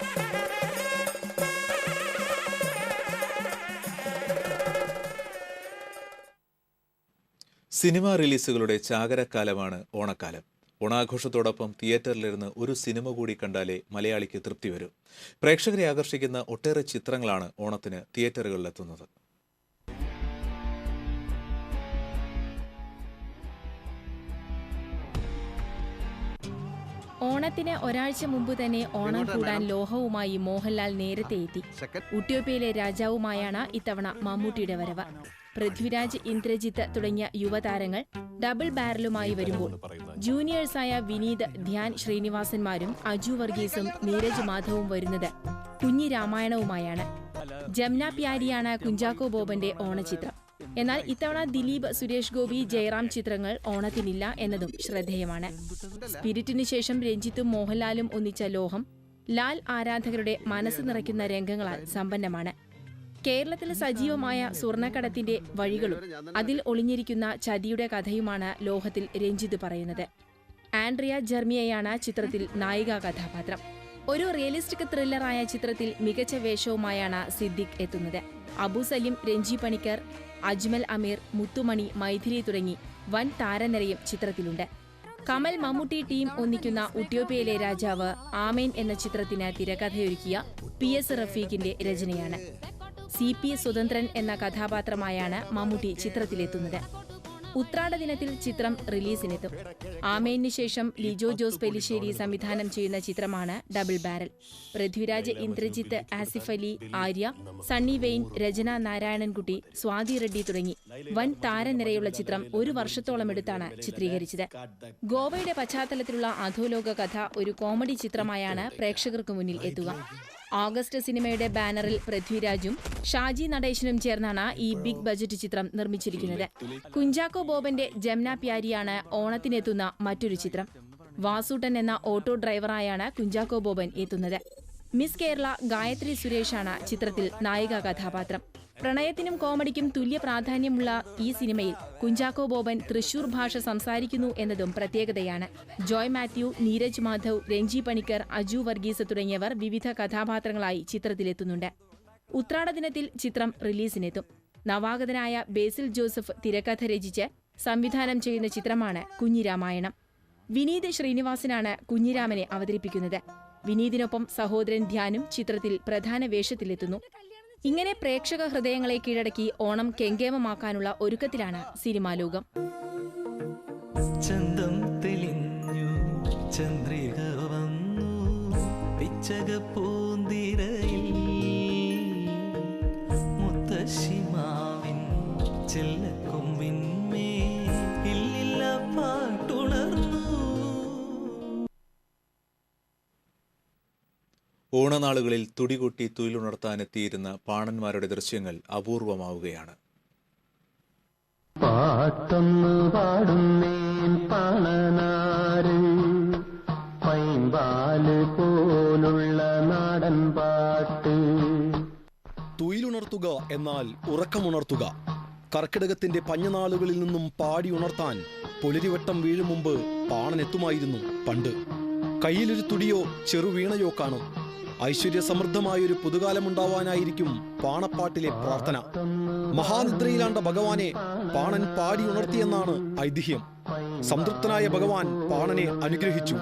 സിനിമാ റിലീസുകളുടെ ചാകരക്കാലമാണ് ഓണക്കാലം. ഓണാഘോഷത്തോടൊപ്പം തിയേറ്ററിലിരുന്ന് ഒരു സിനിമ കൂടി കണ്ടാലേ മലയാളിക്ക് തൃപ്തി വരും. പ്രേക്ഷകരെ ആകർഷിക്കുന്ന ഒട്ടേറെ ചിത്രങ്ങളാണ് ഓണത്തിന് തിയേറ്ററുകളിലെത്തുന്നത്. ഓണത്തിന് ഒരാഴ്ച മുമ്പ് തന്നെ ഓണം കൂടാൻ ലോഹവുമായി മോഹൻലാൽ നേരത്തെ എത്തി. ഉട്ട്യോപ്പയിലെ രാജാവുമായാണ് ഇത്തവണ മമ്മൂട്ടിയുടെ വരവ്. പൃഥ്വിരാജ്, ഇന്ദ്രജിത്ത് തുടങ്ങിയ യുവതാരങ്ങൾ ഡബിൾ ബാരലുമായി വരുമ്പോൾ ജൂനിയേഴ്സായ വിനീത്, ധ്യാൻ ശ്രീനിവാസന്മാരും അജു വർഗീസും നീരജ് മാധവും വരുന്നത് കുഞ്ഞി രാമായണവുമായാണ്. ജംന പ്യാരിയാണ് കുഞ്ചാക്കോ ബോബന്റെ ഓണച്ചിത്രം. എന്നാൽ ഇത്തവണ ദിലീപ്, സുരേഷ് ഗോപി, ജയറാം ചിത്രങ്ങൾ ഓണത്തിനില്ല എന്നതും ശ്രദ്ധേയമാണ്. സ്പിരിറ്റിനു ശേഷം രഞ്ജിത്തും മോഹൻലാലും ഒന്നിച്ച ലോഹം ലാൽ ആരാധകരുടെ മനസ്സ് നിറയ്ക്കുന്ന രംഗങ്ങളാൽ സമ്പന്നമാണ്. കേരളത്തിൽ സജീവമായ സ്വർണ്ണക്കടത്തിന്റെ വഴികളും അതിൽ ഒളിഞ്ഞിരിക്കുന്ന ചതിയുടെ കഥയുമാണ് ലോഹത്തിൽ രഞ്ജിത്ത് പറയുന്നത്. ആൻഡ്രിയ ജെർമിയയാണ് ചിത്രത്തിൽ നായികാ കഥാപാത്രം. ഒരു റിയലിസ്റ്റിക് ത്രില്ലറായ ചിത്രത്തിൽ മികച്ച വേഷവുമായാണ് സിദ്ദിഖ് എത്തുന്നത്. അബു സലിം, രഞ്ജി പണിക്കർ, അജ്മൽ അമീർ, മുത്തുമണി, മൈഥിലി തുടങ്ങി വൻ താരനിരയും ചിത്രത്തിലുണ്ട്. കമൽ, മമ്മൂട്ടി ടീം ഒന്നിക്കുന്ന ഉട്ട്യോപ്പയിലെ രാജാവ് ആമേൻ എന്ന ചിത്രത്തിന് തിരക്കഥയൊരുക്കിയ PS റഫീഖിന്റെ രചനയാണ്. CP സ്വതന്ത്രൻ എന്ന കഥാപാത്രമായാണ് മമ്മൂട്ടി ചിത്രത്തിലെത്തുന്നത്. ഉത്രാട ദിനത്തിൽ ചിത്രം റിലീസിനെത്തും. ആമേനു ശേഷം ലിജോ ജോസ് പെലിശ്ശേരി സംവിധാനം ചെയ്യുന്ന ചിത്രമാണ് ഡബിൾ ബാരൽ. പൃഥ്വിരാജ്, ഇന്ദ്രജിത്ത്, ആസിഫ് അലി, ആര്യ, സണ്ണി വെയിൻ, രചന നാരായണൻകുട്ടി, സ്വാതി റെഡ്ഡി തുടങ്ങി വൻ താരനിരയുള്ള ചിത്രം 1 വർഷത്തോളം എടുത്താണ് ചിത്രീകരിച്ചത്. ഗോവയുടെ പശ്ചാത്തലത്തിലുള്ള അധോലോക കഥ ഒരു കോമഡി ചിത്രമായാണ് പ്രേക്ഷകർക്ക് മുന്നിൽ എത്തുക. ഓഗസ്റ്റ് സിനിമയുടെ ബാനറിൽ പൃഥ്വിരാജും ഷാജി നടേശനും ചേർന്നാണ് ഈ ബിഗ് ബജറ്റ് ചിത്രം നിർമ്മിച്ചിരിക്കുന്നത്. കുഞ്ചാക്കോ ബോബന്റെ ജംന പ്യാരിയാണ് ഓണത്തിനെത്തുന്ന മറ്റൊരു ചിത്രം. വാസൂട്ടൻ എന്ന ഓട്ടോ ഡ്രൈവറായാണ് കുഞ്ചാക്കോ ബോബൻ എത്തുന്നത്. മിസ് കേരള ഗായത്രി സുരേഷാണ് ചിത്രത്തിൽ നായികാ കഥാപാത്രം. പ്രണയത്തിനും കോമഡിക്കും തുല്യ പ്രാധാന്യമുള്ള ഈ സിനിമയിൽ കുഞ്ചാക്കോ ബോബൻ തൃശൂർ ഭാഷ സംസാരിക്കുന്നു എന്നതും പ്രത്യേകതയാണ്. ജോയ് മാത്യു, നീരജ് മാധവ്, രഞ്ജി പണിക്കർ, അജു വർഗീസ് തുടങ്ങിയവർ വിവിധ കഥാപാത്രങ്ങളായി ചിത്രത്തിലെത്തുന്നുണ്ട്. ഉത്രാട ദിനത്തിൽ ചിത്രം റിലീസിനെത്തും. നവാഗതനായ ബേസിൽ ജോസഫ് തിരക്കഥ രചിച്ച് സംവിധാനം ചെയ്യുന്ന ചിത്രമാണ് കുഞ്ഞിരാമായണം. വിനീത് ശ്രീനിവാസനാണ് കുഞ്ഞിരാമനെ അവതരിപ്പിക്കുന്നത്. വിനീതിനൊപ്പം സഹോദരൻ ധ്യാനും ചിത്രത്തിൽ പ്രധാന വേഷത്തിലെത്തുന്നു. ഇങ്ങനെ പ്രേക്ഷക ഹൃദയങ്ങളെ കീഴടക്കി ഓണം കെങ്കേമമാക്കാനുള്ള ഒരുക്കത്തിലാണ് സിനിമാ ലോകം. ചന്തം തെളിഞ്ഞു, ചന്ദ്രിക വന്നു, പിച്ചക പൂന്തിരയിൽ മുത്തശ്ശിമാവിൻ ചെല്ലക്കൊമ്പിന്മേ ഇല്ലില്ല പാട്ടുണർന്നു. ഓണനാളുകളിൽ തുടികൊട്ടി തുയിലുണർത്താനെത്തിയിരുന്ന പാണന്മാരുടെ ദൃശ്യങ്ങൾ അപൂർവമാവുകയാണ്. പാട്ടൊന്നു പാടുന്നേൻ പാണനാര്, പൈമ്പാല് പോലുള്ള നാടൻ പാട്ട്. തുയിലുണർത്തുക പാടുക എന്നാൽ ഉറക്കമുണർത്തുക. കർക്കിടകത്തിന്റെ പഞ്ഞനാളുകളിൽ നിന്നും പാടി ഉണർത്താൻ പുലരിവട്ടം വീഴും മുമ്പ് പാണനെത്തുമായിരുന്നു പണ്ട്. കയ്യിലൊരു തുടിയോ ചെറുവീണയോ കാണും. ഐശ്വര്യസമൃദ്ധമായൊരു പുതുകാലമുണ്ടാവാനായിരിക്കും പാണപ്പാട്ടിലെ പ്രാർത്ഥന. മഹാനിദ്രയിലാണ്ട ഭഗവാനെ പാണൻ പാടി ഉണർത്തിയെന്നാണ് ഐതിഹ്യം. സംതൃപ്തനായ ഭഗവാൻ പാണനെ അനുഗ്രഹിച്ചു.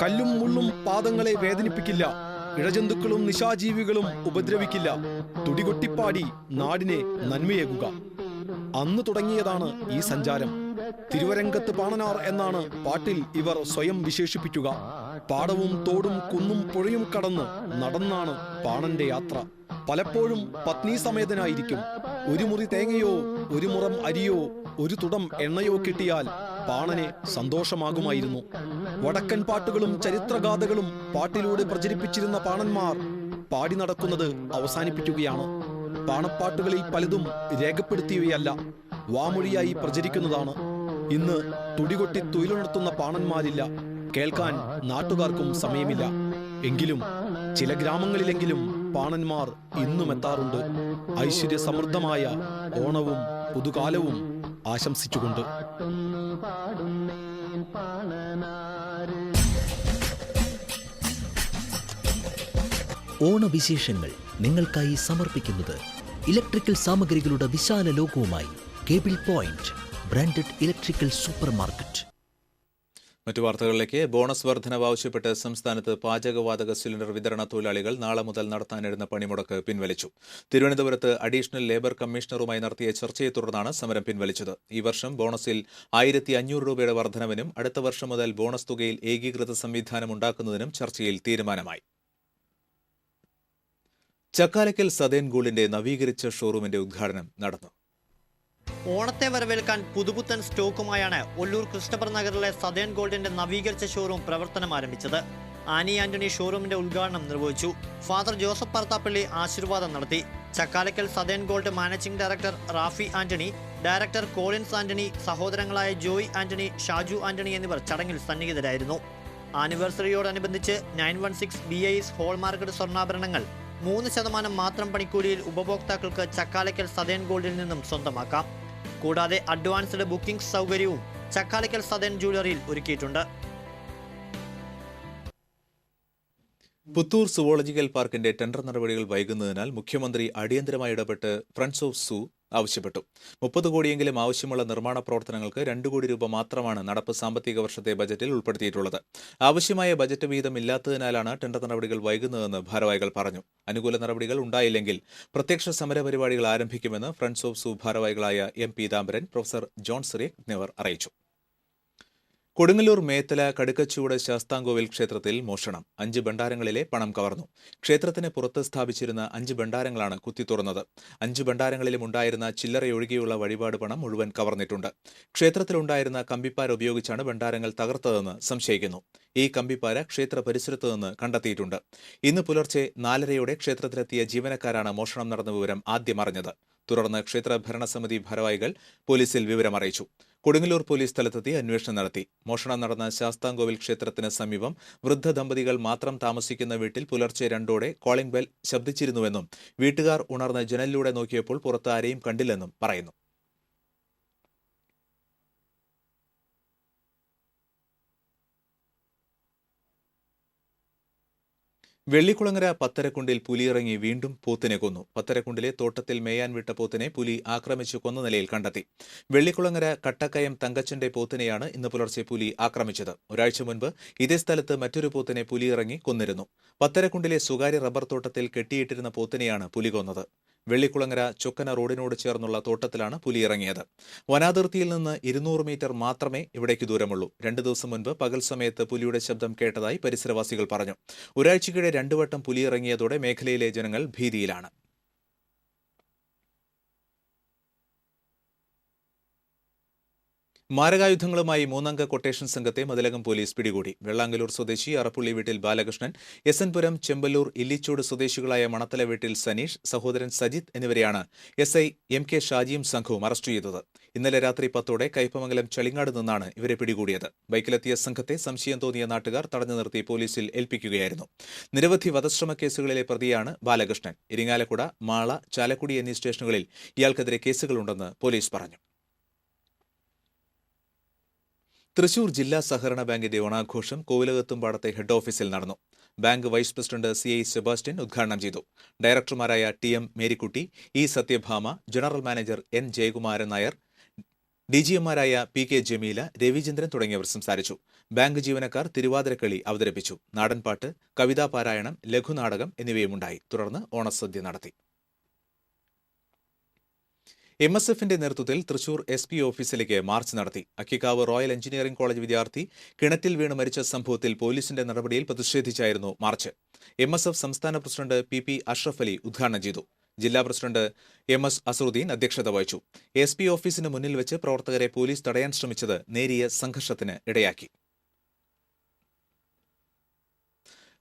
കല്ലും മുള്ളും പാദങ്ങളെ വേദനിപ്പിക്കില്ല, ഇഴജന്തുക്കളും നിശാജീവികളും ഉപദ്രവിക്കില്ല, തുടികൊട്ടിപ്പാടി നാടിനെ നന്മയേകുക. അന്ന് തുടങ്ങിയതാണ് ഈ സഞ്ചാരം. തിരുവരങ്കത്ത് പാണനാർ എന്നാണ് പാട്ടിൽ ഇവർ സ്വയം വിശേഷിപ്പിക്കുക. പാടവും തോടും കുന്നും പുഴയും കടന്ന് നടന്നാണ് പാണന്റെ യാത്ര. പലപ്പോഴും പത്നീ സമേതനായിരിക്കും. ഒരു മുറി തേങ്ങയോ ഒരു മുറം അരിയോ ഒരു തുടം എണ്ണയോ കിട്ടിയാൽ പാണനെ സന്തോഷമാകുമായിരുന്നു. വടക്കൻ പാട്ടുകളും ചരിത്രഗാഥകളും പാട്ടിലൂടെ പ്രചരിപ്പിച്ചിരുന്ന പാണന്മാർ പാടി നടക്കുന്നത് അവസാനിപ്പിക്കുകയാണ്. പാണപ്പാട്ടുകളിൽ പലതും രേഖപ്പെടുത്തിയവയല്ല, വാമൊഴിയായി പ്രചരിക്കുന്നതാണ്. ഇന്ന് തുടികൊട്ടി തുയിലുണർത്തുന്ന പാണന്മാരില്ല, കേൾക്കാൻ നാട്ടുകാർക്കും സമയമില്ല. എങ്കിലും ചില ഗ്രാമങ്ങളിലെങ്കിലും പാണന്മാർ ഇന്നും എത്താറുണ്ട്, ഐശ്വര്യസമൃദ്ധമായ ഓണവും പുതുകാലവും ആശംസിച്ചുകൊണ്ട്. ഓണവിശേഷങ്ങൾ നിങ്ങൾക്കായി സമർപ്പിക്കുന്നത് ഇലക്ട്രിക്കൽ സാമഗ്രികളുടെ വിശാല ലോകവുമായി cable point, branded electrical super market. മറ്റു വാർത്തകളിലേക്ക്. ബോണസ് വർധനവ് ആവശ്യപ്പെട്ട് സംസ്ഥാനത്ത് പാചകവാതക സിലിണ്ടർ വിതരണ തൊഴിലാളികൾ നാളെ മുതൽ നടത്താനിരുന്ന പണിമുടക്ക് പിൻവലിച്ചു. തിരുവനന്തപുരത്ത് അഡീഷണൽ ലേബർ കമ്മീഷണറുമായി നടത്തിയ ചർച്ചയെ തുടർന്നാണ് സമരം പിൻവലിച്ചത്. ഈ വർഷം ബോണസിൽ 1500 രൂപയുടെ വർധനവിനും അടുത്ത വർഷം മുതൽ ബോണസ് തുകയിൽ ഏകീകൃത സംവിധാനം ഉണ്ടാക്കുന്നതിനും ചർച്ചയിൽ തീരുമാനമായി. ചക്കാലക്കൽ സദേൺ ഗോൾഡിന്റെ നവീകരിച്ച ഷോറൂമിന്റെ ഉദ്ഘാടനം നടന്നു. ഓണത്തെ വരവേൽക്കാൻ പുതുപുത്തൻ സ്റ്റോക്കുമായാണ് ഒല്ലൂർ ക്രിസ്റ്റഫർ നഗറിലെ സദേൺ ഗോൾഡിന്റെ നവീകരിച്ച ഷോറൂം പ്രവർത്തനം ആരംഭിച്ചത്. ആനി ആന്റണി ഷോറൂമിന്റെ ഉദ്ഘാടനം നിർവഹിച്ചു. ഫാദർ ജോസഫ് പറത്താപ്പള്ളി ആശീർവാദം നടത്തി. Chakkalakkal southern gold managing director Rafi Antony, director Collins Antony, സഹോദരങ്ങളായ ജോയ് ആന്റണി, ഷാജു ആന്റണി എന്നിവർ ചടങ്ങിൽ സന്നിഹിതരായിരുന്നു. ആനിവേഴ്സറിയോടനുബന്ധിച്ച് 916 BIS ഹോൾമാർക്കറ്റ് സ്വർണ്ണാഭരണങ്ങൾ 3% മാത്രം പണിക്കൂലിയിൽ ഉപഭോക്താക്കൾക്ക് ചക്കാലക്കൽ സദേൺ ഗോൾഡിൽ നിന്നും സ്വന്തമാക്കാം. കൂടാതെ അഡ്വാൻസ്ഡ് ബുക്കിംഗ് സൗകര്യവും ചക്കാലക്കൽ സദേൺ ജ്വല്ലറിയിൽ ഒരുക്കിയിട്ടുണ്ട്. പുത്തൂർ സുവോളജിക്കൽ പാർക്കിന്റെ ടെൻഡർ നടപടികൾ വൈകുന്നതിനാൽ മുഖ്യമന്ത്രി അടിയന്തരമായി ഇടപെട്ട് ഫ്രണ്ട്സ് ഓഫ് സൂ ആവശ്യപ്പെട്ടു. 30 കോടിയെങ്കിലും ആവശ്യമുള്ള നിർമ്മാണ പ്രവർത്തനങ്ങൾക്ക് 2 കോടി രൂപ മാത്രമാണ് നടപ്പ് സാമ്പത്തിക വർഷത്തെ ബജറ്റിൽ ഉൾപ്പെടുത്തിയിട്ടുള്ളത്. ആവശ്യമായ ബജറ്റ് വീതം ഇല്ലാത്തതിനാലാണ് ടെൻഡർ നടപടികൾ വൈകുന്നതെന്ന് ഭാരവാഹികൾ പറഞ്ഞു. അനുകൂല നടപടികൾ ഉണ്ടായില്ലെങ്കിൽ പ്രത്യക്ഷ സമര പരിപാടികൾ ആരംഭിക്കുമെന്ന് ഫ്രണ്ട്സ് ഓഫ് സൂ ഭാരവാഹികളായ M Peethambaran, professor John Cyriac എന്നിവർ അറിയിച്ചു. കൊടുങ്ങല്ലൂർ മേത്തല കടുക്കച്ചൂട് ശാസ്താംകോവിൽ ക്ഷേത്രത്തിൽ മോഷണം. 5 ഭണ്ഡാരങ്ങളിലെ പണം കവർന്നു. ക്ഷേത്രത്തിന് പുറത്ത് സ്ഥാപിച്ചിരുന്ന 5 ഭണ്ഡാരങ്ങളാണ് കുത്തിത്തുറന്നത്. 5 ഭണ്ഡാരങ്ങളിലും ഉണ്ടായിരുന്ന ചില്ലറയൊഴികെയുള്ള വഴിപാട് പണം മുഴുവൻ കവർന്നിട്ടുണ്ട്. ക്ഷേത്രത്തിലുണ്ടായിരുന്ന കമ്പിപ്പാര ഉപയോഗിച്ചാണ് ഭണ്ഡാരങ്ങൾ തകർത്തതെന്ന് സംശയിക്കുന്നു. ഈ കമ്പിപ്പാര ക്ഷേത്ര പരിസരത്ത് നിന്ന് കണ്ടെത്തിയിട്ടുണ്ട്. ഇന്ന് പുലർച്ചെ 4:30 ക്ഷേത്രത്തിലെത്തിയ ജീവനക്കാരാണ് മോഷണം നടന്ന വിവരം ആദ്യം അറിഞ്ഞത്. തുടർന്ന് ക്ഷേത്ര ഭരണസമിതി ഭാരവാഹികൾ പോലീസിൽ വിവരമറിയിച്ചു. കൊടുങ്ങല്ലൂർ പോലീസ് സ്ഥലത്തെത്തി അന്വേഷണം നടത്തി. മോഷണം നടന്ന ശാസ്താംകോവിൽ ക്ഷേത്രത്തിന് സമീപം വൃദ്ധ ദമ്പതികൾ മാത്രം താമസിക്കുന്ന വീട്ടിൽ പുലർച്ചെ 2:00 കോളിംഗ് ബെൽ ശബ്ദിച്ചിരുന്നുവെന്നും വീട്ടുകാർ ഉണർന്ന് ജനലിലൂടെ നോക്കിയപ്പോൾ പുറത്ത് ആരെയും കണ്ടില്ലെന്നും പറയുന്നു. വെള്ളിക്കുളങ്ങര പത്തരക്കുണ്ടിൽ പുലിയിറങ്ങി വീണ്ടും പോത്തിനെ കൊന്നു. പത്തരക്കുണ്ടിലെ തോട്ടത്തിൽ മേയാൻ വിട്ട പോത്തിനെ പുലി ആക്രമിച്ചു കൊന്ന നിലയിൽ കണ്ടെത്തി. വെള്ളിക്കുളങ്ങര കട്ടക്കയം തങ്കച്ചന്റെ പോത്തിനെയാണ് ഇന്ന് പുലർച്ചെ പുലി ആക്രമിച്ചത്. ഒരാഴ്ച മുൻപ് ഇതേ സ്ഥലത്ത് മറ്റൊരു പോത്തിനെ പുലിയിറങ്ങി കൊന്നിരുന്നു. പത്തരക്കുണ്ടിലെ സ്വകാര്യ റബ്ബർ തോട്ടത്തിൽ കെട്ടിയിട്ടിരുന്ന പോത്തിനെയാണ് പുലി കൊന്നത്. വെള്ളിക്കുളങ്ങര ചൊക്കന റോഡിനോട് ചേർന്നുള്ള തോട്ടത്തിലാണ് പുലി ഇറങ്ങിയത്. വനാതിർത്തിയിൽ നിന്ന് 200 മീറ്റർ മാത്രമേ ഇവിടേക്ക് ദൂരമുള്ളൂ. 2 ദിവസം മുൻപ് പകൽ സമയത്ത് പുലിയുടെ ശബ്ദം കേട്ടതായി പരിസരവാസികൾ പറഞ്ഞു. ഒരാഴ്ചക്കിടെ 2 വട്ടം പുലി ഇറങ്ങിയതോടെ മേഖലയിലെ ജനങ്ങൾ ഭീതിയിലാണ്. മാരകായുധങ്ങളുമായി 3-അംഗ കൊട്ടേഷൻ സംഘത്തെ മതിലകം പോലീസ് പിടികൂടി. വെള്ളാങ്കലൂർ സ്വദേശി അറപ്പുള്ളി വീട്ടിൽ ബാലകൃഷ്ണൻ, എസ്എൻപുരം, ചെമ്പല്ലൂർ, ഇല്ലിച്ചോട് സ്വദേശികളായ മണത്തല വീട്ടിൽ സനീഷ്, സഹോദരൻ സജിത്ത് എന്നിവരെയാണ് SI MK ഷാജിയും സംഘവും അറസ്റ്റ് ചെയ്തത്. ഇന്നലെ രാത്രി 10ഓടെ കയ്പമംഗലം ചളിങ്ങാട് നിന്നാണ് ഇവരെ പിടികൂടിയത്. ബൈക്കിലെത്തിയ സംഘത്തെ സംശയം തോന്നിയ നാട്ടുകാർ തടഞ്ഞു നിർത്തി പോലീസിൽ ഏൽപ്പിക്കുകയായിരുന്നു. നിരവധി വധശ്രമ കേസുകളിലെ പ്രതിയാണ് ബാലകൃഷ്ണൻ. ഇരിങ്ങാലക്കുട, മാള, ചാലക്കുടി എന്നീ സ്റ്റേഷനുകളിൽ ഇയാൾക്കെതിരെ കേസുകളുണ്ടെന്ന് പോലീസ് പറഞ്ഞു. തൃശൂർ ജില്ലാ സഹകരണ ബാങ്കിന്റെ ഓണാഘോഷം കോവിലകത്തുംപാടത്തെ ഹെഡ് ഓഫീസിൽ നടന്നു. Bank vice president CI Sebastian ഉദ്ഘാടനം ചെയ്തു. ഡയറക്ടർമാരായ TM Marykutty, E Sathyabhama, general manager N Jayakumaran Nair, DGMമാരായ PK ജമീല, രവിചന്ദ്രൻ തുടങ്ങിയവർ സംസാരിച്ചു. ബാങ്ക് ജീവനക്കാർ തിരുവാതിരക്കളി അവതരിപ്പിച്ചു. നാടൻപാട്ട്, കവിതാ പാരായണം, ലഘുനാടകം എന്നിവയുമുണ്ടായി. തുടർന്ന് ഓണസദ്യ നടത്തി. MSFന്റെ നേതൃത്വത്തിൽ തൃശൂർ SP ഓഫീസിലേക്ക് മാർച്ച് നടത്തി. അക്കിക്കാവ് റോയൽ എഞ്ചിനീയറിംഗ് കോളേജ് വിദ്യാർത്ഥി കിണറ്റിൽ വീണ് മരിച്ച സംഭവത്തിൽ പോലീസിന്റെ നടപടിയിൽ പ്രതിഷേധിച്ചായിരുന്നു മാർച്ച്. MSF സംസ്ഥാന പ്രസിഡന്റ് PP അഷ്റഫ് അലി ഉദ്ഘാടനം ചെയ്തു. ജില്ലാ പ്രസിഡന്റ് MS അസറുദ്ദീൻ അധ്യക്ഷത വഹിച്ചു. SP ഓഫീസിന് മുന്നിൽ വെച്ച് പ്രവർത്തകരെ പോലീസ് തടയാൻ ശ്രമിച്ചത് നേരിയ സംഘർഷത്തിന് ഇടയാക്കി.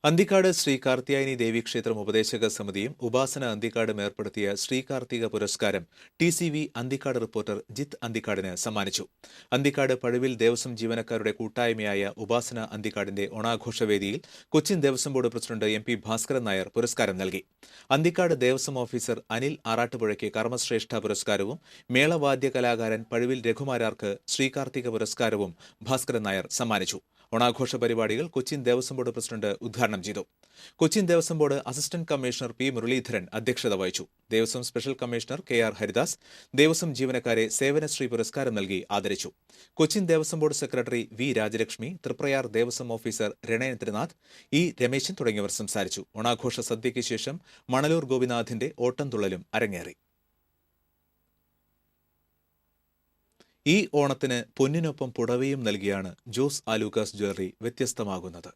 അന്തിക്കാട് ശ്രീ കാർത്തിയായനി ദേവീക്ഷേത്രം ഉപദേശക സമിതിയും ഉപാസന അന്തിക്കാടും ഏർപ്പെടുത്തിയ ശ്രീകാർത്തിക പുരസ്കാരം TCV അന്തിക്കാട് റിപ്പോർട്ടർ ജിത്ത് അന്തിക്കാടിന് സമ്മാനിച്ചു. അന്തിക്കാട് പഴുവിൽ ദേവസ്വം ജീവനക്കാരുടെ കൂട്ടായ്മയായ ഉപാസന അന്തിക്കാടിന്റെ ഓണാഘോഷവേദിയിൽ Cochin Devaswom board president MP Bhaskaran Nair പുരസ്കാരം നൽകി. അന്തിക്കാട് ദേവസ്വം ഓഫീസർ അനിൽ ആറാട്ടുപുഴയ്ക്ക് കർമ്മശ്രേഷ്ഠ പുരസ്കാരവും മേളവാദ്യ കലാകാരൻ പഴുവിൽ രഘുമാരാർക്ക് ശ്രീകാർത്തിക പുരസ്കാരവും ഭാസ്കരൻ നായർ സമ്മാനിച്ചു. ഓണാഘോഷ പരിപാടികൾ കൊച്ചിൻ ദേവസ്വം ബോർഡ് പ്രസിഡന്റ് ഉദ്ഘാടനം ചെയ്തു. Cochin Devaswom board assistant commissioner P Muraleedharan അധ്യക്ഷത വഹിച്ചു. Devaswom special commissioner KR Haridas Devaswom ജീവനക്കാരെ സേവനശ്രീ പുരസ്കാരം നൽകി ആദരിച്ചു. Cochin Devaswom board secretary V Rajalakshmi, Triprayar Devaswom officer Ranendranath, E Rameshan തുടങ്ങിയവർ സംസാരിച്ചു. ഓണാഘോഷ സദ്യയ്ക്ക് ശേഷം മണലൂർ ഗോപിനാഥിന്റെ ഓട്ടംതുള്ളലും അരങ്ങേറി. ഈ ഓണത്തിന് പൊന്നിനൊപ്പം പുടവയും നൽകിയാണ് ജോസ് ആലൂക്കാസ് ജ്വല്ലറി വ്യത്യസ്തമാകുന്നത്.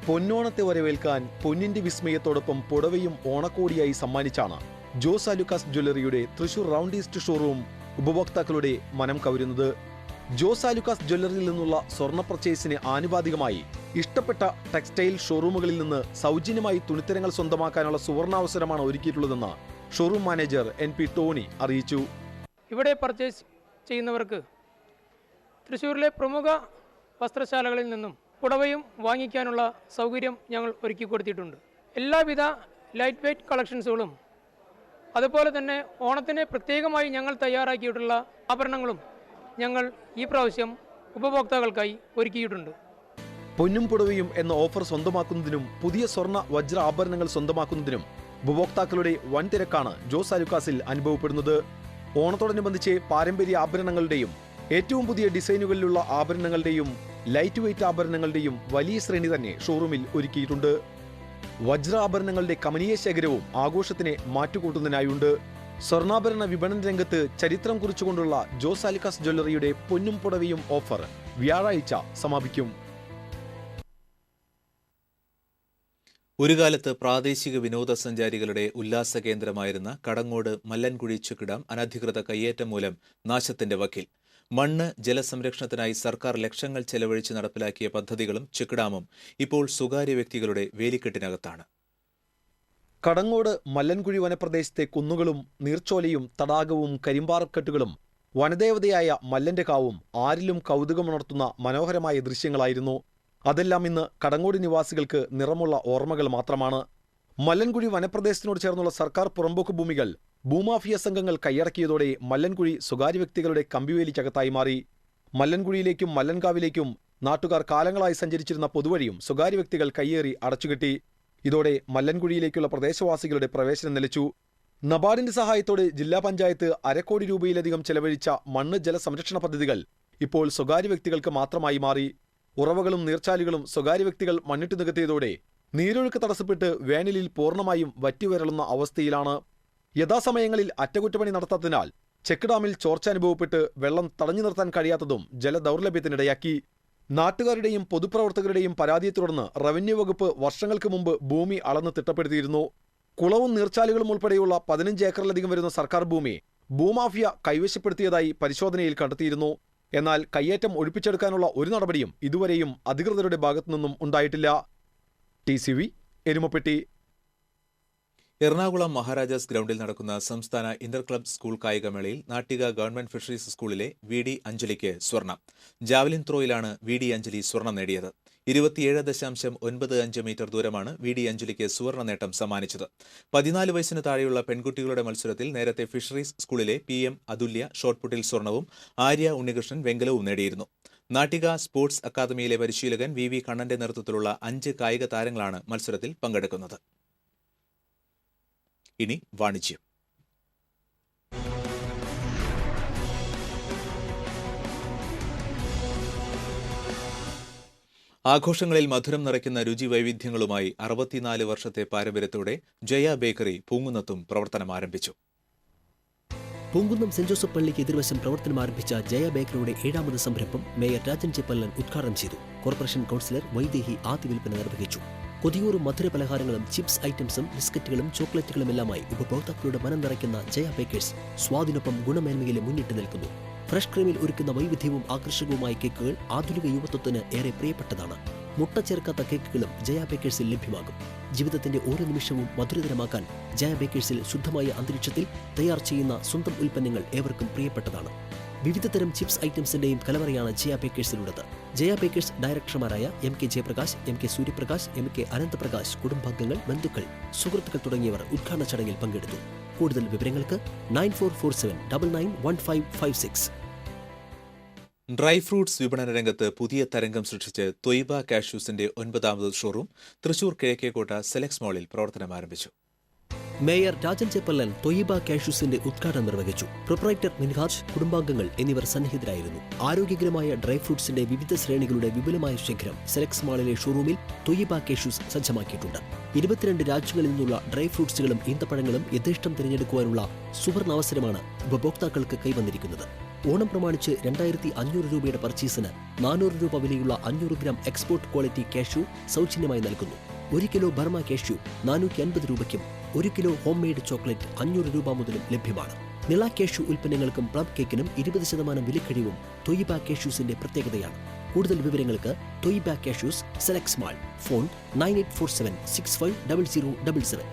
പൊന്നോണത്തെ വരവേൽക്കാൻ പൊന്നിന്റെ വിസ്മയത്തോടൊപ്പം പുടവയും ഓണക്കോടിയായി സമ്മാനിച്ചാണ് ജോസ് ആലൂക്കാസ് ജ്വല്ലറിയുടെ തൃശൂർ റൗണ്ട് ഈസ്റ്റ് ഷോറൂം ഉപഭോക്താക്കളുടെ മനം കവരുന്നത്. ജോസ് ആലൂക്കാസ് ജ്വല്ലറിയിൽ നിന്നുള്ള സ്വർണ്ണ പർച്ചേസിന് ആനുപാതികമായി ഇഷ്ടപ്പെട്ട ടെക്സ്റ്റൈൽ ഷോറൂമുകളിൽ നിന്ന് സൗജന്യമായി തുണിത്തരങ്ങൾ സ്വന്തമാക്കാനുള്ള സുവർണാവസരമാണ് ഒരുക്കിയിട്ടുള്ളതെന്ന് ഷോറൂം മാനേജർ NP ടോണി അറിയിച്ചു. ഇവിടെ പർച്ചേസ് ചെയ്യുന്നവർക്ക് തൃശ്ശൂരിലെ പ്രമുഖ വസ്ത്രശാലകളിൽ നിന്നും പുടവയും വാങ്ങിക്കാനുള്ള സൗകര്യം ഞങ്ങൾ ഒരുക്കി കൊടുത്തിട്ടുണ്ട്. എല്ലാവിധ ലൈറ്റ് വെയ്റ്റ് കളക്ഷൻസുകളും അതുപോലെ തന്നെ ഓണത്തിന് പ്രത്യേകമായി ഞങ്ങൾ തയ്യാറാക്കിയിട്ടുള്ള ആഭരണങ്ങളും ഞങ്ങൾ ഈ പ്രാവശ്യം ഉപഭോക്താക്കൾക്കായി ഒരുക്കിയിട്ടുണ്ട്. പൊന്നും പുടവയും എന്ന ഓഫർ സ്വന്തമാക്കുന്നതിനും പുതിയ സ്വർണ്ണ വജ്ര ആഭരണങ്ങൾ സ്വന്തമാക്കുന്നതിനും ഉപഭോക്താക്കളുടെ വൻ തിരക്കാണ് ജോസ് ആലൂക്കാസിൽ അനുഭവപ്പെടുന്നത്. ഓണത്തോടനുബന്ധിച്ച് പാരമ്പര്യ ആഭരണങ്ങളുടെയും ഏറ്റവും പുതിയ ഡിസൈനുകളിലുള്ള ആഭരണങ്ങളുടെയും ലൈറ്റ് വെയ്റ്റ് ആഭരണങ്ങളുടെയും വലിയ ശ്രേണി തന്നെ ഷോറൂമിൽ ഒരുക്കിയിട്ടുണ്ട്. വജ്രാഭരണങ്ങളുടെ കമനീയ ശേഖരവും ആഘോഷത്തിന് മാറ്റുകൂട്ടുന്നതിനായുണ്ട്. സ്വർണ്ണാഭരണ വിപണന രംഗത്ത് ചരിത്രം കുറിച്ചുകൊണ്ടുള്ള ജോസ് ആലൂക്കാസ് ജ്വല്ലറിയുടെ പൊന്നും പുടവയും ഓഫർ വ്യാഴാഴ്ച സമാപിക്കും. ഒരു കാലത്ത് പ്രാദേശിക വിനോദസഞ്ചാരികളുടെ ഉല്ലാസ കേന്ദ്രമായിരുന്ന കടങ്ങോട് മല്ലൻകുഴി ചെക്ക് ഡാം അനധികൃത കയ്യേറ്റം മൂലം നാശത്തിന്റെ വക്കിൽ. മണ്ണ് ജലസംരക്ഷണത്തിനായി സർക്കാർ ലക്ഷങ്ങൾ ചെലവഴിച്ച് നടപ്പിലാക്കിയ പദ്ധതികളും ചെക്ക് ഡാമും ഇപ്പോൾ സ്വകാര്യ വ്യക്തികളുടെ വേലിക്കെട്ടിനകത്താണ്. കടങ്ങോട് മല്ലൻകുഴി വനപ്രദേശത്തെ കുന്നുകളും നീർച്ചോലയും തടാകവും കരിമ്പാറക്കെട്ടുകളും വനദേവതയായ മല്ലന്റെ കാവും ആരിലും കൗതുകമുണർത്തുന്ന മനോഹരമായ ദൃശ്യങ്ങളായിരുന്നു. അതെല്ലാം ഇന്ന് കടങ്ങോട് നിവാസികൾക്ക് നിറമുള്ള ഓർമ്മകൾ മാത്രമാണ്. മല്ലൻകുഴി വനപ്രദേശത്തിനോട് ചേർന്നുള്ള സർക്കാർ പുറമ്പോക്ക് ഭൂമികൾ ഭൂമാഫിയ സംഘങ്ങൾ കൈയടക്കിയതോടെ മല്ലൻകുഴി സ്വകാര്യ വ്യക്തികളുടെ കമ്പിവേലിക്കകത്തായി മാറി. മല്ലൻകുഴിയിലേക്കും മല്ലൻകാവിലേക്കും നാട്ടുകാർ കാലങ്ങളായി സഞ്ചരിച്ചിരുന്ന പൊതുവഴിയും സ്വകാര്യ വ്യക്തികൾ കയ്യേറി അടച്ചുകെട്ടി. ഇതോടെ മല്ലൻകുഴിയിലേക്കുള്ള പ്രദേശവാസികളുടെ പ്രവേശനം നിലച്ചു. നബാർഡിന്റെ സഹായത്തോടെ ജില്ലാ പഞ്ചായത്ത് 1/2 കോടി രൂപയിലധികം ചെലവഴിച്ച മണ്ണ് ജല സംരക്ഷണ പദ്ധതികൾ ഇപ്പോൾ സ്വകാര്യ വ്യക്തികൾക്ക് മാത്രമായി മാറി. ഉറവകളും നീർച്ചാലുകളും സ്വകാര്യ വ്യക്തികൾ മണ്ണിട്ട് നികത്തിയതോടെ നീരൊഴുക്ക് തടസ്സപ്പെട്ട് വേനലിൽ പൂർണ്ണമായും വറ്റിവരളുന്ന അവസ്ഥയിലാണ്. യഥാസമയങ്ങളിൽ അറ്റകുറ്റപ്പണി നടത്താത്തതിനാൽ ചെക്ക് ഡാമിൽ ചോർച്ച അനുഭവപ്പെട്ട് വെള്ളം തടഞ്ഞു നിർത്താൻ കഴിയാത്തതും ജലദൗർലഭ്യത്തിനിടയാക്കി. നാട്ടുകാരുടെയും പൊതുപ്രവർത്തകരുടെയും പരാതിയെ തുടർന്ന് റവന്യൂ വകുപ്പ് വർഷങ്ങൾക്ക് മുമ്പ് ഭൂമി അളന്ന് തിട്ടപ്പെടുത്തിയിരുന്നു. കുളവും നീർച്ചാലുകളും ഉൾപ്പെടെയുള്ള 15 ഏക്കറിലധികം വരുന്ന സർക്കാർ ഭൂമി ഭൂമാഫിയ കൈവശപ്പെടുത്തിയതായി പരിശോധനയിൽ കണ്ടെത്തിയിരുന്നു. എന്നാൽ കയ്യേറ്റം ഒഴിപ്പിച്ചെടുക്കാനുള്ള ഒരു നടപടിയും ഇതുവരെയും അധികൃതരുടെ ഭാഗത്തുനിന്നും ഉണ്ടായിട്ടില്ല. TCV എരുമപ്പെട്ടി. എറണാകുളം മഹാരാജാസ് ഗ്രൗണ്ടിൽ നടക്കുന്ന സംസ്ഥാന ഇന്റർ ക്ലബ് സ്കൂൾ കായികമേളയിൽ നാട്ടിക ഗവൺമെന്റ് ഫിഷറീസ് സ്കൂളിലെ VD അഞ്ജലിക്ക് സ്വർണം. ജാവലിൻ ത്രോയിലാണ് VD അഞ്ജലി സ്വർണം നേടിയത്. 27.95 മീറ്റർ ദൂരമാണ് VD അഞ്ജലിക്ക് സുവർണ നേട്ടം സമ്മാനിച്ചത്. 14 വയസ്സിന് താഴെയുള്ള പെൺകുട്ടികളുടെ മത്സരത്തിൽ നേരത്തെ ഫിഷറീസ് സ്കൂളിലെ PM അതുല്യ ഷോട്ട്പുട്ടിൽ സ്വർണവും ആര്യ ഉണ്ണികൃഷ്ണൻ വെങ്കലവും നേടിയിരുന്നു. നാട്ടിക സ്പോർട്സ് അക്കാദമിയിലെ പരിശീലകൻ VV കണ്ണന്റെ നേതൃത്വത്തിലുള്ള 5 കായിക താരങ്ങളാണ് മത്സരത്തിൽ പങ്കെടുക്കുന്നത്. ഇനി വാണിജ്യം. ആഘോഷങ്ങളിൽ മധുരം നിറയ്ക്കുന്ന രുചി വൈവിധ്യങ്ങളുമായി 64 വർഷത്തെ പാരമ്പര്യത്തോടെ ജയ ബേക്കറി പൂങ്കുന്നത്തും പ്രവർത്തനം ആരംഭിച്ചു. പൂങ്കുന്നം സെന്റ് ജോസഫ് പള്ളിക്ക് എതിർവശം പ്രവർത്തനം ആരംഭിച്ച ജയ ബേക്കറിയുടെ 7ാമത് സംരംഭം മേയർ രാജൻ ചെപ്പല്ലൻ ഉദ്ഘാടനം ചെയ്തു. കോർപ്പറേഷൻ കൌൺസിലർ വൈദേഹി ആദ്യ വിൽപ്പന നിർവഹിച്ചു. കൊതിയൂറും മധുര പലഹാരങ്ങളും ചിപ്സ് ഐറ്റംസും ബിസ്ക്കറ്റുകളും ചോക്ലേറ്റുകളുമെല്ലാമായി ഉപഭോക്താക്കളുടെ മനം നിറയ്ക്കുന്ന ജയ ബേക്കേഴ്സ് സ്വാദിനൊപ്പം ഗുണമേന്മയിലെ മുന്നിട്ട് നിൽക്കുന്നു. ഫ്രഷ് ക്രീമിൽ ഒരുക്കുന്ന വൈവിധ്യവും ആകർഷകവുമായ കേക്കുകൾ ആധുനിക യുവത്വത്തിന് ഏറെ പ്രിയപ്പെട്ടതാണ്. മുട്ട ചേർക്കാത്ത കേക്കുകളും ജയ ബേക്കേഴ്സിൽ ലഭ്യമാകും. ജീവിതത്തിന്റെ ഓരോ നിമിഷവും മധുരതരമാക്കാൻ ജയ ബേക്കേഴ്സിൽ ശുദ്ധമായ അന്തരീക്ഷത്തിൽ തയ്യാർ ചെയ്യുന്ന സ്വന്തം ഉൽപ്പന്നങ്ങൾ ഏവർക്കും പ്രിയപ്പെട്ടതാണ്. വിവിധതരം ചിപ്സ് ഐറ്റംസിന്റെയും കലവറയാണ് ജയ ബേക്കേഴ്സിലുള്ളത്. ജയ ബേക്കേഴ്സ് ഡയറക്ടർമാരായ MK Jayaprakash, MK Suryaprakash, MK Ananthaprakash, കുടുംബാംഗങ്ങൾ, ബന്ധുക്കൾ, സുഹൃത്തുക്കൾ തുടങ്ങിയവർ ഉദ്ഘാടന ചടങ്ങിൽ പങ്കെടുത്തു. കൂടുതൽ വിവരങ്ങൾക്ക് 9447991556. ഡ്രൈ ഫ്രൂട്ട്സ് വിപണന രംഗത്ത് പുതിയ തരംഗം സൃഷ്ടിച്ച് തൊയ്ബ കാഷ്യൂസിന്റെ 9ാമത് ഷോറൂം തൃശൂർ കിഴക്കേക്കോട്ട സെലക്സ് മാളിൽ പ്രവർത്തനം ആരംഭിച്ചു. മേയർ രാജൻ ചെപ്പല്ലൻ തൊയ്ബ കാഷ്യൂസിന്റെ ഉദ്ഘാടനം നിർവഹിച്ചു. പ്രൊപ്പറൈറ്റർ മിൻഹാജ്, കുടുംബാംഗങ്ങൾ എന്നിവർ സന്നിഹിതരായിരുന്നു. ആരോഗ്യകരമായ ഡ്രൈ ഫ്രൂട്ട്സിന്റെ വിവിധ ശ്രേണികളുടെ വിപുലമായ ശേഖരം സെലക്സ് മാളിലെ ഷോറൂമിൽ തൊയ്ബ കാഷ്യൂസ് സജ്ജമാക്കിയിട്ടുണ്ട്. 22 രാജ്യങ്ങളിൽ നിന്നുള്ള ഡ്രൈ ഫ്രൂട്ട്സുകളും ഈന്തപ്പഴങ്ങളും യഥേഷ്ടം തിരഞ്ഞെടുക്കുവാനുള്ള സുവർണ അവസരമാണ് ഉപഭോക്താക്കൾക്ക് കൈവന്നിരിക്കുന്നത്. ഓണം പ്രമാണിച്ച് 2500 രൂപയുടെ പർച്ചേസിന് 400 രൂപ വിലയുള്ള 500 ഗ്രാം എക്സ്പോർട്ട് ക്വാളിറ്റി കാഷ്യൂ സൗജന്യമായി നൽകുന്നു. 1 കിലോ ബർമ കാഷ്യൂ 450 രൂപയ്ക്കും 1 കിലോ ഹോം മെയ്ഡ് ചോക്ലേറ്റ് 500 രൂപ മുതലും ലഭ്യമാണ്. നിള കാഷ്യൂ ഉൽപ്പന്നങ്ങൾക്കും പ്ലം കേക്കിനും 20% വിലക്കിഴിവും തൊയ്ബ കാഷ്യൂസിന്റെ പ്രത്യേകതയാണ്. കൂടുതൽ വിവരങ്ങൾക്ക് തൊയ്ബ കാഷ്യൂസ് സെലക്സ് മാൾ. ഫോൺ 9847650077.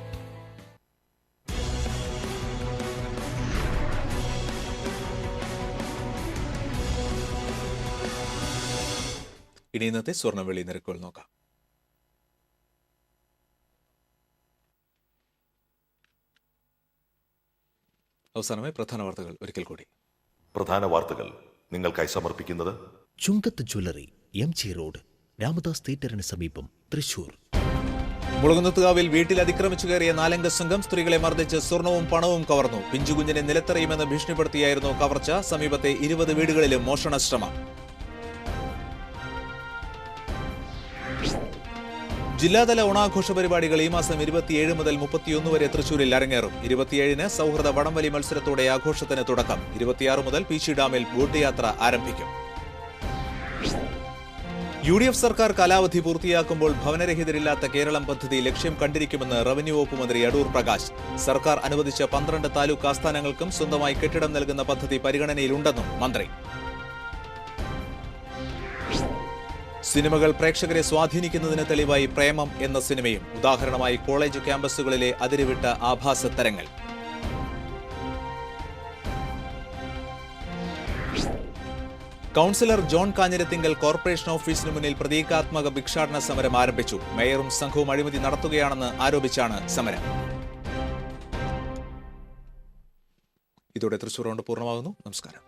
ഇനി ഇന്നത്തെ സ്വർണ്ണവെള്ളി നിരക്കുകൾ നോക്കാം. അവസാനമായി പ്രധാന വാർത്തകൾ ഒരിക്കൽ കൂടി. പ്രധാന വാർത്തകൾ നിങ്ങൾക്കായി സമർപ്പിക്കുന്നത് ചുങ്കത്ത് ജ്വല്ലറി, MG റോഡ്, രാമദാസ് തിയേറ്ററിന് സമീപം, തൃശൂർ. മുളകുന്നത്തുകാവിൽ വീട്ടിൽ അതിക്രമിച്ചു കയറിയ 4 അംഗ സംഘം സ്ത്രീകളെ മർദ്ദിച്ച് സ്വർണവും പണവും കവർന്നു. പിഞ്ചുകുഞ്ഞിനെ നിലത്തെറിയുമെന്ന് ഭീഷണിപ്പെടുത്തിയായിരുന്നു കവർച്ച. സമീപത്തെ 20 വീടുകളിലും മോഷണശ്രമം. ജില്ലാതല ഓണാഘോഷ പരിപാടികൾ ഈ മാസം 27 മുതൽ 31 വരെ തൃശൂരിൽ അരങ്ങേറും. 27-ന് സൗഹൃദ വടംവലി മത്സരത്തോടെ ആഘോഷത്തിന് തുടക്കം. 26 മുതൽ പീച്ചി ഡാമിൽ ബോട്ട് യാത്ര ആരംഭിക്കും. UDF സർക്കാർ കാലാവധി പൂർത്തിയാക്കുമ്പോൾ ഭവനരഹിതരില്ലാത്ത കേരളം പദ്ധതി ലക്ഷ്യം കണ്ടിരിക്കുമെന്ന് റവന്യൂ വകുപ്പ് മന്ത്രി അടൂർ പ്രകാശ്. സർക്കാർ അനുവദിച്ച 12 താലൂക്ക് ആസ്ഥാനങ്ങൾക്കും സ്വന്തമായി കെട്ടിടം നൽകുന്ന പദ്ധതി പരിഗണനയിലുണ്ടെന്നും മന്ത്രി. സിനിമകൾ പ്രേക്ഷകരെ സ്വാധീനിക്കുന്നതിന് തെളിവായി പ്രേമം എന്ന സിനിമയും. ഉദാഹരണമായി കോളേജ് ക്യാമ്പസുകളിലെ അതിരുവിട്ട ആഭാസ തരങ്ങൾ. കൌൺസിലർ ജോൺ കാഞ്ഞിരത്തിങ്കൽ കോർപ്പറേഷൻ ഓഫീസിന് മുന്നിൽ പ്രതീകാത്മക ഭിക്ഷാടന സമരം ആരംഭിച്ചു. മേയറും സംഘവും അഴിമതി നടത്തുകയാണെന്ന് ആരോപിച്ചാണ് സമരം. ഇതോടെ തൃശൂർ റൗണ്ട് പൂർണ്ണമാകുന്നു. നമസ്കാരം.